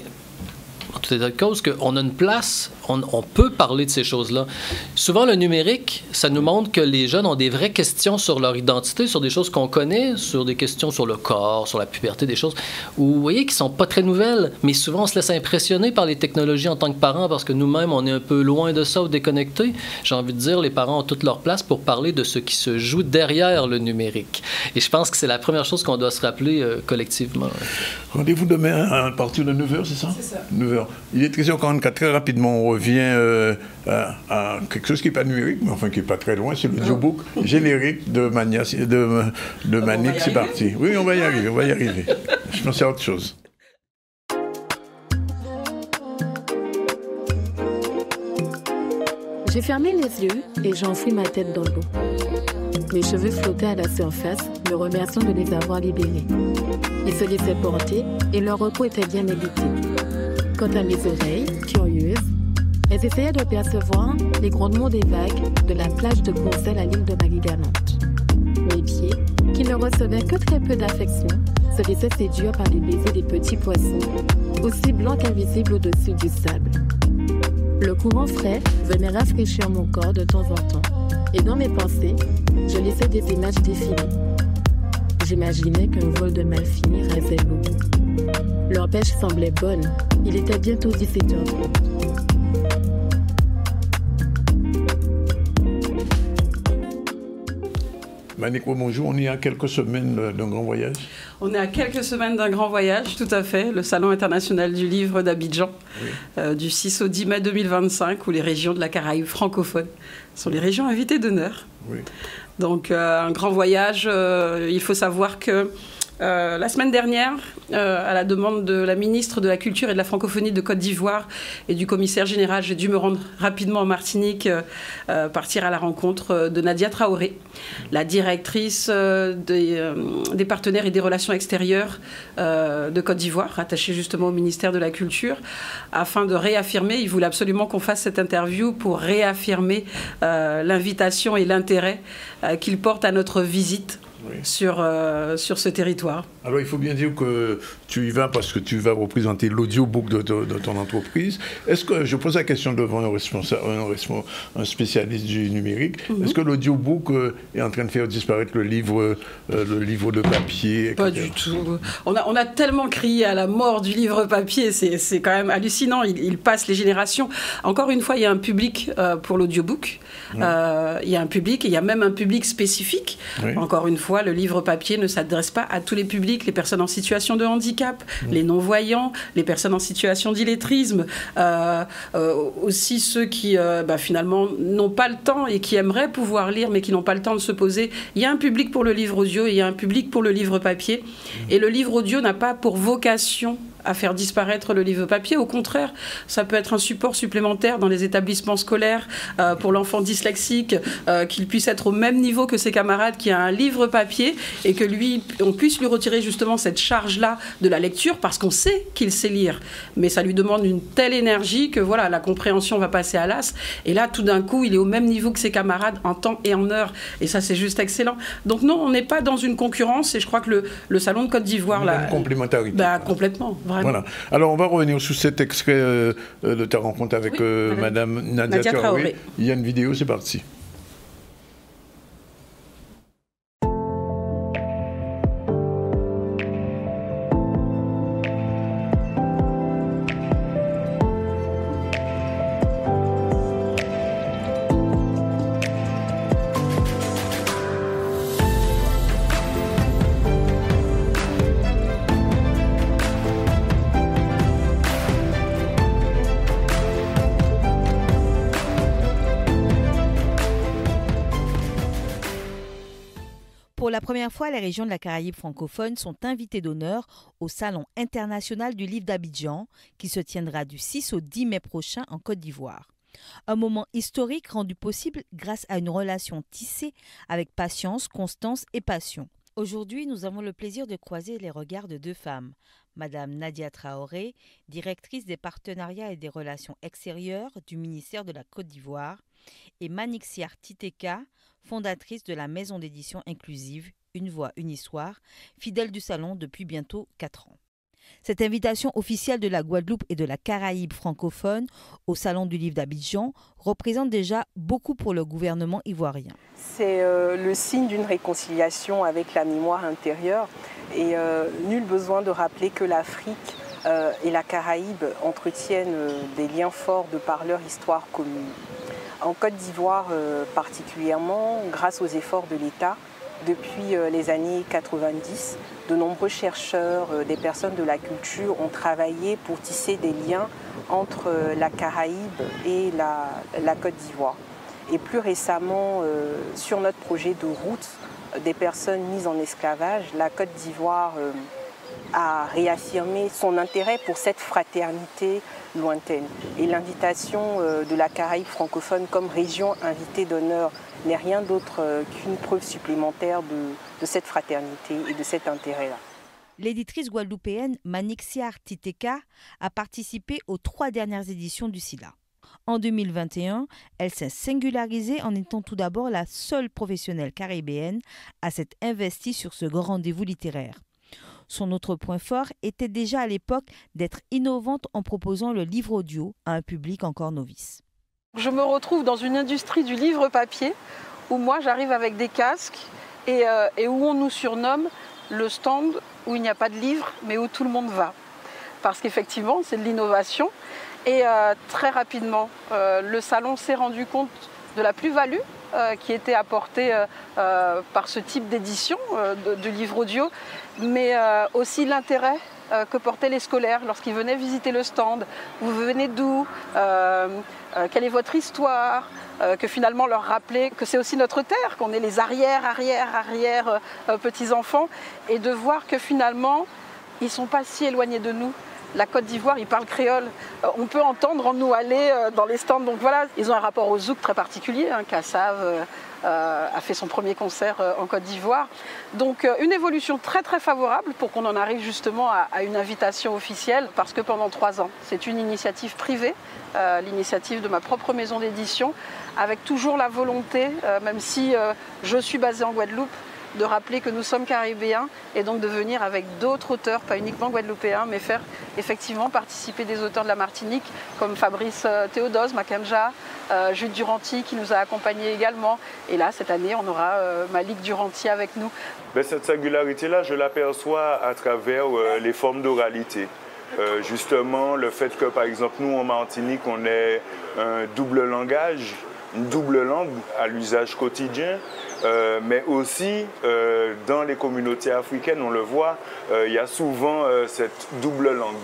en tout état de cause, qu'on a une place, on peut parler de ces choses-là. Souvent, le numérique, ça nous montre que les jeunes ont des vraies questions sur leur identité, sur des choses qu'on connaît, sur des questions sur le corps, sur la puberté, des choses où, vous voyez, qui sont pas très nouvelles, mais souvent, on se laisse impressionner par les technologies en tant que parents parce que nous-mêmes, on est un peu loin de ça ou déconnectés. J'ai envie de dire, les parents ont toute leur place pour parler de ce qui se joue derrière le numérique. Et je pense que c'est la première chose qu'on doit se rappeler collectivement. Rendez-vous demain à partir de 9h, c'est ça? C'est ça. 9h. Il est 13h44, très rapidement, on revient à quelque chose qui n'est pas numérique, mais enfin qui n'est pas très loin, c'est l'audiobook générique de Manic, c'est parti. Oui, on va y arriver. Je pensais à autre chose. J'ai fermé les yeux et j'enfouis ma tête dans l'eau. Mes cheveux flottaient à la surface, me remerciant de les avoir libérés. Ils se laissaient porter et leur repos était bien médité. Quant à mes oreilles, curieuses, elles essayaient de percevoir les grondements des vagues de la plage de Courcelles à l'île de Marie-Galante. Mes pieds, qui ne recevaient que très peu d'affection, se laissaient séduire par les baisers des petits poissons, aussi blancs qu'invisibles au-dessus du sable. Le courant frais venait rafraîchir mon corps de temps en temps, et dans mes pensées, je laissais des images défiler. J'imaginais qu'un vol de malfini rasait l'eau. Leur pêche semblait bonne, il était bientôt 17h30. Manic, bonjour, on est à quelques semaines d'un grand voyage. On est à quelques semaines d'un grand voyage, tout à fait. Le Salon international du livre d'Abidjan, du 6 au 10 mai 2025, où les régions de la Caraïbe francophone sont les régions invitées d'honneur. Oui. Donc, un grand voyage. Il faut savoir que la semaine dernière, à la demande de la ministre de la Culture et de la Francophonie de Côte d'Ivoire et du commissaire général, j'ai dû me rendre rapidement en Martinique, partir à la rencontre de Nadia Traoré, la directrice des partenaires et des relations extérieures de Côte d'Ivoire, rattachée justement au ministère de la Culture, afin de réaffirmer, il voulait absolument qu'on fasse cette interview pour réaffirmer l'invitation et l'intérêt qu'il porte à notre visite. Oui. Sur ce territoire. Alors, il faut bien dire que tu y vas parce que tu vas représenter l'audiobook de ton entreprise. Est-ce que, je pose la question devant un spécialiste du numérique, est-ce que l'audiobook est en train de faire disparaître le livre de papier, etc. Pas du tout. On a tellement crié à la mort du livre papier, c'est quand même hallucinant. Il passe les générations. Encore une fois, il y a un public pour l'audiobook. Il y a un public, et il y a même un public spécifique. Oui. Encore une fois, le livre papier ne s'adresse pas à tous les publics, les personnes en situation de handicap, les non-voyants, les personnes en situation d'illettrisme, aussi ceux qui finalement n'ont pas le temps et qui aimeraient pouvoir lire mais qui n'ont pas le temps de se poser. Il y a un public pour le livre audio et il y a un public pour le livre papier. Et le livre audio n'a pas pour vocation à faire disparaître le livre papier. Au contraire, ça peut être un support supplémentaire dans les établissements scolaires pour l'enfant dyslexique, qu'il puisse être au même niveau que ses camarades qui a un livre papier et que lui, on puisse lui retirer justement cette charge-là de la lecture parce qu'on sait qu'il sait lire. Mais ça lui demande une telle énergie que voilà, la compréhension va passer à l'as. Et là, tout d'un coup, il est au même niveau que ses camarades en temps et en heure. Et ça, c'est juste excellent. Donc non, on n'est pas dans une concurrence et je crois que le Salon de Côte d'Ivoire... Une complémentarité. Complètement, vraiment. Voilà. Alors, on va revenir sur cet extrait de ta rencontre avec Madame Nadia Traoré. Il y a une vidéo, c'est parti. Pour la première fois, les régions de la Caraïbe francophone sont invitées d'honneur au Salon international du livre d'Abidjan, qui se tiendra du 6 au 10 mai prochain en Côte d'Ivoire. Un moment historique rendu possible grâce à une relation tissée avec patience, constance et passion. Aujourd'hui, nous avons le plaisir de croiser les regards de deux femmes. Madame Nadia Traoré, directrice des partenariats et des relations extérieures du ministère de la Côte d'Ivoire, et Manixiar Titeka, fondatrice de la maison d'édition inclusive Une Voix, Une Histoire, fidèle du salon depuis bientôt 4 ans. Cette invitation officielle de la Guadeloupe et de la Caraïbe francophone au Salon du Livre d'Abidjan représente déjà beaucoup pour le gouvernement ivoirien. C'est le signe d'une réconciliation avec la mémoire intérieure et nul besoin de rappeler que l'Afrique et la Caraïbe entretiennent des liens forts de par leur histoire commune. En Côte d'Ivoire particulièrement, grâce aux efforts de l'État, depuis les années 90, de nombreux chercheurs, des personnes de la culture ont travaillé pour tisser des liens entre la Caraïbe et la Côte d'Ivoire. Et plus récemment, sur notre projet de route des personnes mises en esclavage, la Côte d'Ivoire a réaffirmé son intérêt pour cette fraternité lointaine. Et l'invitation de la Caraïbe francophone comme région invitée d'honneur n'est rien d'autre qu'une preuve supplémentaire de cette fraternité et de cet intérêt-là. L'éditrice guadeloupéenne Manixiar Titeka a participé aux 3 dernières éditions du SILA. En 2021, elle s'est singularisée en étant tout d'abord la seule professionnelle caribéenne à s'être investie sur ce grand rendez-vous littéraire. Son autre point fort était déjà à l'époque d'être innovante en proposant le livre audio à un public encore novice. Je me retrouve dans une industrie du livre papier où moi j'arrive avec des casques et où on nous surnomme le stand où il n'y a pas de livre mais où tout le monde va. Parce qu'effectivement c'est de l'innovation et très rapidement le salon s'est rendu compte de la plus-value qui était apportée par ce type d'édition de livre audio, mais aussi l'intérêt que portaient les scolaires lorsqu'ils venaient visiter le stand. Vous venez d'où? Quelle est votre histoire? Que finalement leur rappeler que c'est aussi notre terre, qu'on est les arrière petits-enfants, et de voir que finalement ils ne sont pas si éloignés de nous. La Côte d'Ivoire, ils parlent créole. On peut entendre nous aller dans les stands. Donc voilà, ils ont un rapport au zouk très particulier. Kassav a fait son premier concert en Côte d'Ivoire. Donc une évolution très très favorable pour qu'on en arrive justement à une invitation officielle. Parce que pendant 3 ans, c'est une initiative privée, l'initiative de ma propre maison d'édition, avec toujours la volonté, même si je suis basée en Guadeloupe, de rappeler que nous sommes caribéens et donc de venir avec d'autres auteurs, pas uniquement guadeloupéens, mais faire effectivement participer des auteurs de la Martinique comme Fabrice Théodose, Makanja, Jude Duranty qui nous a accompagnés également. Et là, cette année, on aura Malik Duranty avec nous. Cette singularité-là, je l'aperçois à travers les formes d'oralité. Justement, le fait que, par exemple, nous, en Martinique, on ait un double langage, une double langue à l'usage quotidien, mais aussi dans les communautés africaines, on le voit, il y a souvent cette double langue.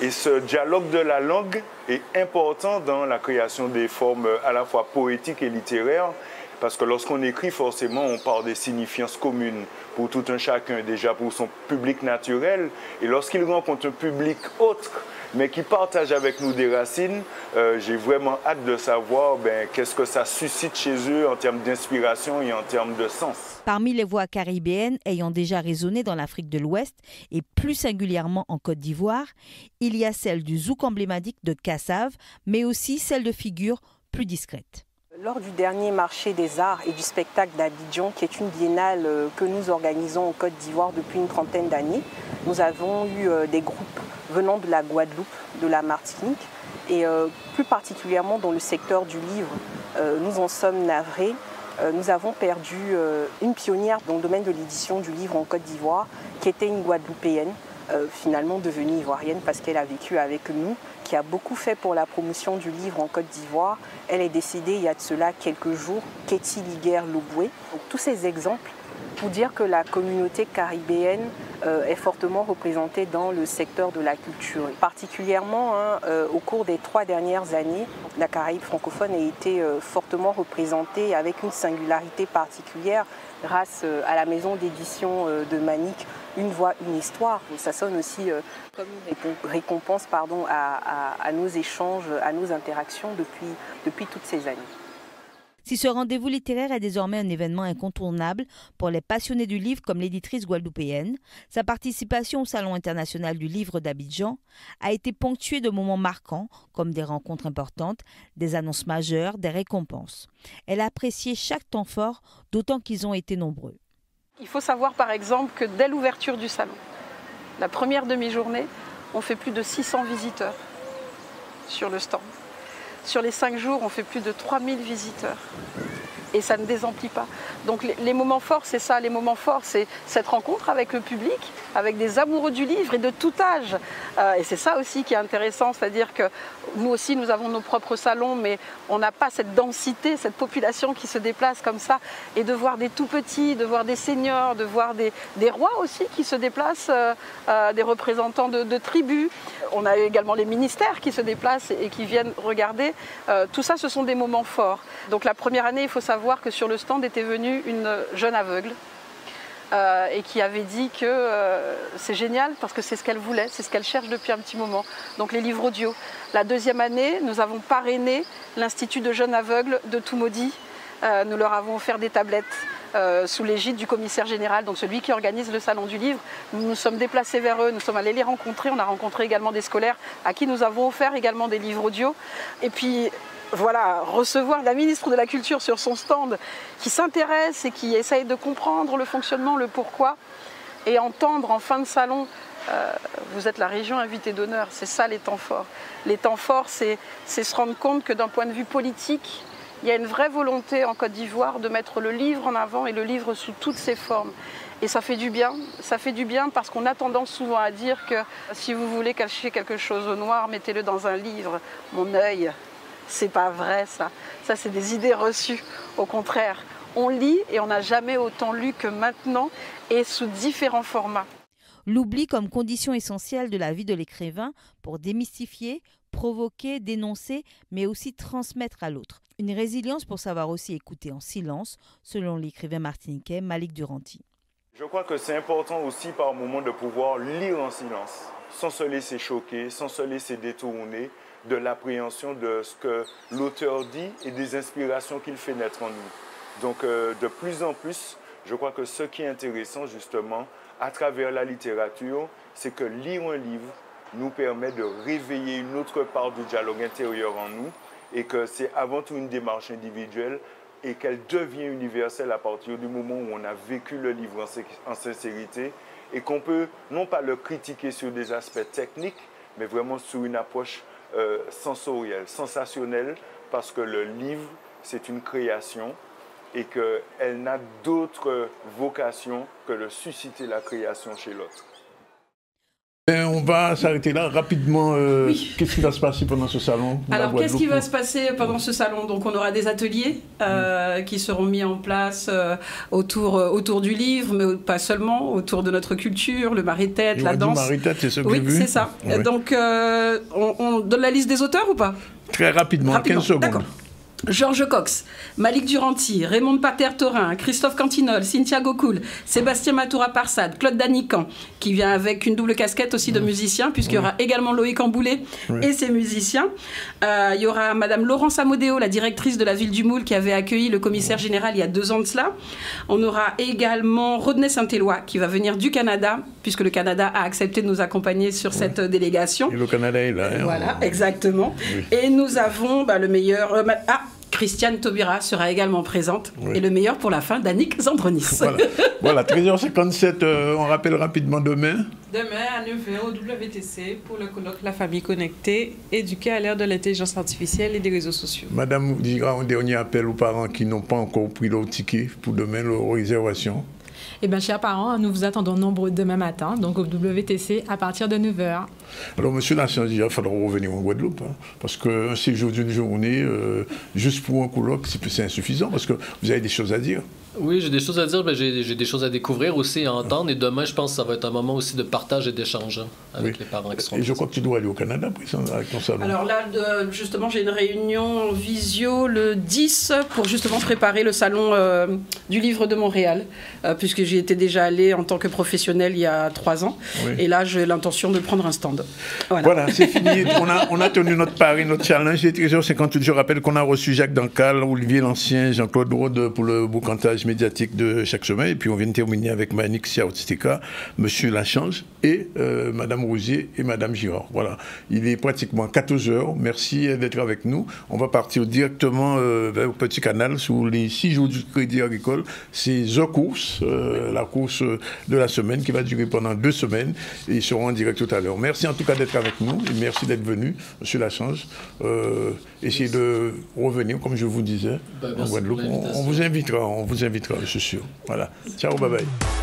Et ce dialogue de la langue est important dans la création des formes à la fois poétiques et littéraires, parce que lorsqu'on écrit, forcément, on part des signifiances communes pour tout un chacun, déjà pour son public naturel, et lorsqu'il rencontre un public autre, mais qui partagent avec nous des racines, j'ai vraiment hâte de savoir qu'est-ce que ça suscite chez eux en termes d'inspiration et en termes de sens. Parmi les voix caribéennes ayant déjà résonné dans l'Afrique de l'Ouest et plus singulièrement en Côte d'Ivoire, il y a celle du zouk emblématique de Kassav, mais aussi celle de figures plus discrètes. Lors du dernier marché des arts et du spectacle d'Abidjan, qui est une biennale que nous organisons en Côte d'Ivoire depuis une 30aine d'années, nous avons eu des groupes venant de la Guadeloupe, de la Martinique, et plus particulièrement dans le secteur du livre. Nous en sommes navrés. Nous avons perdu une pionnière dans le domaine de l'édition du livre en Côte d'Ivoire, qui était une Guadeloupéenne, finalement devenue ivoirienne parce qu'elle a vécu avec nous, qui a beaucoup fait pour la promotion du livre en Côte d'Ivoire. Elle est décédée il y a de cela quelques jours, Ketty Liguer Loboué. Donc, tous ces exemples pour dire que la communauté caribéenne est fortement représentée dans le secteur de la culture. Particulièrement, au cours des 3 dernières années, la Caraïbe francophone a été fortement représentée avec une singularité particulière grâce à la maison d'édition de Manic, Une voix, une histoire. Ça sonne aussi comme une récompense à nos échanges, à nos interactions depuis toutes ces années. Si ce rendez-vous littéraire est désormais un événement incontournable pour les passionnés du livre comme l'éditrice guadeloupéenne, sa participation au Salon international du livre d'Abidjan a été ponctuée de moments marquants comme des rencontres importantes, des annonces majeures, des récompenses. Elle a apprécié chaque temps fort, d'autant qu'ils ont été nombreux. Il faut savoir par exemple que dès l'ouverture du salon, la première demi-journée, on fait plus de 600 visiteurs sur le stand. Sur les 5 jours, on fait plus de 3000 visiteurs. Et ça ne désemplit pas. Donc les moments forts, c'est ça. Les moments forts, c'est cette rencontre avec le public, avec des amoureux du livre et de tout âge. Et c'est ça aussi qui est intéressant, c'est-à-dire que nous aussi, nous avons nos propres salons, mais on n'a pas cette densité, cette population qui se déplace comme ça. Et de voir des tout-petits, de voir des seniors, de voir des rois aussi qui se déplacent, des représentants de tribus. On a également les ministères qui se déplacent et qui viennent regarder. Tout ça, ce sont des moments forts. Donc la première année, il faut savoir que sur le stand était venue une jeune aveugle et qui avait dit que c'est génial parce que c'est ce qu'elle voulait, c'est ce qu'elle cherche depuis un petit moment. Donc les livres audio. La deuxième année, nous avons parrainé l'Institut de jeunes aveugles de Toumaudi. Nous leur avons offert des tablettes sous l'égide du commissaire général, donc celui qui organise le salon du livre. Nous nous sommes déplacés vers eux, nous sommes allés les rencontrer. On a rencontré également des scolaires à qui nous avons offert également des livres audio. Et puis voilà, recevoir la ministre de la Culture sur son stand qui s'intéresse et qui essaye de comprendre le fonctionnement, le pourquoi, et entendre en fin de salon, vous êtes la région invitée d'honneur, c'est ça les temps forts. Les temps forts, c'est se rendre compte que d'un point de vue politique, il y a une vraie volonté en Côte d'Ivoire de mettre le livre en avant et le livre sous toutes ses formes. Et ça fait du bien parce qu'on a tendance souvent à dire que si vous voulez cacher quelque chose au noir, mettez-le dans un livre. Mon œil, c'est pas vrai ça. Ça, c'est des idées reçues. Au contraire, on lit et on n'a jamais autant lu que maintenant et sous différents formats. L'oubli comme condition essentielle de la vie de l'écrivain pour démystifier, provoquer, dénoncer, mais aussi transmettre à l'autre. Une résilience pour savoir aussi écouter en silence, selon l'écrivain martiniquais Malik Duranty. Je crois que c'est important aussi par moment de pouvoir lire en silence, sans se laisser choquer, sans se laisser détourner de l'appréhension de ce que l'auteur dit et des inspirations qu'il fait naître en nous. Donc de plus en plus, je crois que ce qui est intéressant justement à travers la littérature, c'est que lire un livre nous permet de réveiller une autre part du dialogue intérieur en nous et que c'est avant tout une démarche individuelle et qu'elle devient universelle à partir du moment où on a vécu le livre en sincérité et qu'on peut non pas le critiquer sur des aspects techniques, mais vraiment sur une approche sensorielle, sensationnelle, parce que le livre, c'est une création et qu'elle n'a d'autre vocation que de susciter la création chez l'autre. On va s'arrêter là rapidement. Oui. Qu'est-ce qui va se passer pendant ce salon? Alors, qu'est-ce qui va se passer pendant ce salon? Donc, on aura des ateliers qui seront mis en place autour du livre, mais pas seulement, autour de notre culture, le marie-tête, la danse. Le marie-tête, c'est ce que oui, j'ai vu. c'est ça. Oui. Donc, on donne la liste des auteurs ou pas? Très rapidement, 15 secondes. D'accord. Georges Cox, Malik Duranty, Raymond Pater-Thorin, Christophe Cantinol, Cynthia Gokoul, Sébastien Matoura-Parsad, Claude Danican, qui vient avec une double casquette aussi de musicien, puisqu'il y aura également Loïc Amboulé et ses musiciens. Il y aura Madame Laurence Amodéo, la directrice de la ville du Moule, qui avait accueilli le commissaire général il y a 2 ans de cela. On aura également Rodney Saint-Éloi, qui va venir du Canada, puisque le Canada a accepté de nous accompagner sur cette délégation. Et le Canada est là. Voilà, exactement. Oui. Et nous avons le meilleur... Christiane Taubira sera également présente. Oui. Et le meilleur pour la fin, Danick Zandronis. Voilà, 13h57, on rappelle rapidement demain. Demain à 9h au WTC pour le colloque La famille connectée, éduquée à l'ère de l'intelligence artificielle et des réseaux sociaux. Madame, vous dira un dernier appel aux parents qui n'ont pas encore pris leur ticket pour demain, leur réservation. Eh bien, chers parents, nous vous attendons nombreux demain matin, donc au WTC à partir de 9h. Alors, monsieur Lachange, il va falloir revenir en Guadeloupe, hein, parce qu'un séjour d'une journée, juste pour un colloque, c'est insuffisant, parce que vous avez des choses à dire. Oui, j'ai des choses à dire, mais j'ai des choses à découvrir aussi, à entendre. Et demain, je pense que ça va être un moment aussi de partage et d'échange avec les parents qui seront. Et je crois que tu dois aller au Canada, avec ton salon. Alors là, justement, j'ai une réunion visio le 10 pour justement préparer le salon du livre de Montréal, puisque j'y étais déjà allée en tant que professionnelle il y a 3 ans. Oui. Et là, j'ai l'intention de prendre un stand. Voilà, c'est fini. on a tenu notre pari, notre challenge. Il est 13h58. Je rappelle qu'on a reçu Jacques Dancal, Olivier Lancien, Jean-Claude Rode pour le boucantage médiatique de chaque semaine. Et puis on vient de terminer avec Manik Siaotstika, Monsieur Lachange et Madame Rosier et Madame Girard. Voilà. Il est pratiquement 14h. Merci d'être avec nous. On va partir directement vers le petit canal sous les 6 jours du Crédit Agricole. C'est The Course, la course de la semaine qui va durer pendant 2 semaines. Et ils seront en direct tout à l'heure. Merci en tout cas d'être avec nous et merci d'être venu, Monsieur Lachange. Essayez de revenir, comme je vous disais, en Guadeloupe. On vous invitera, je suis sûr. Voilà. Ciao, bye bye.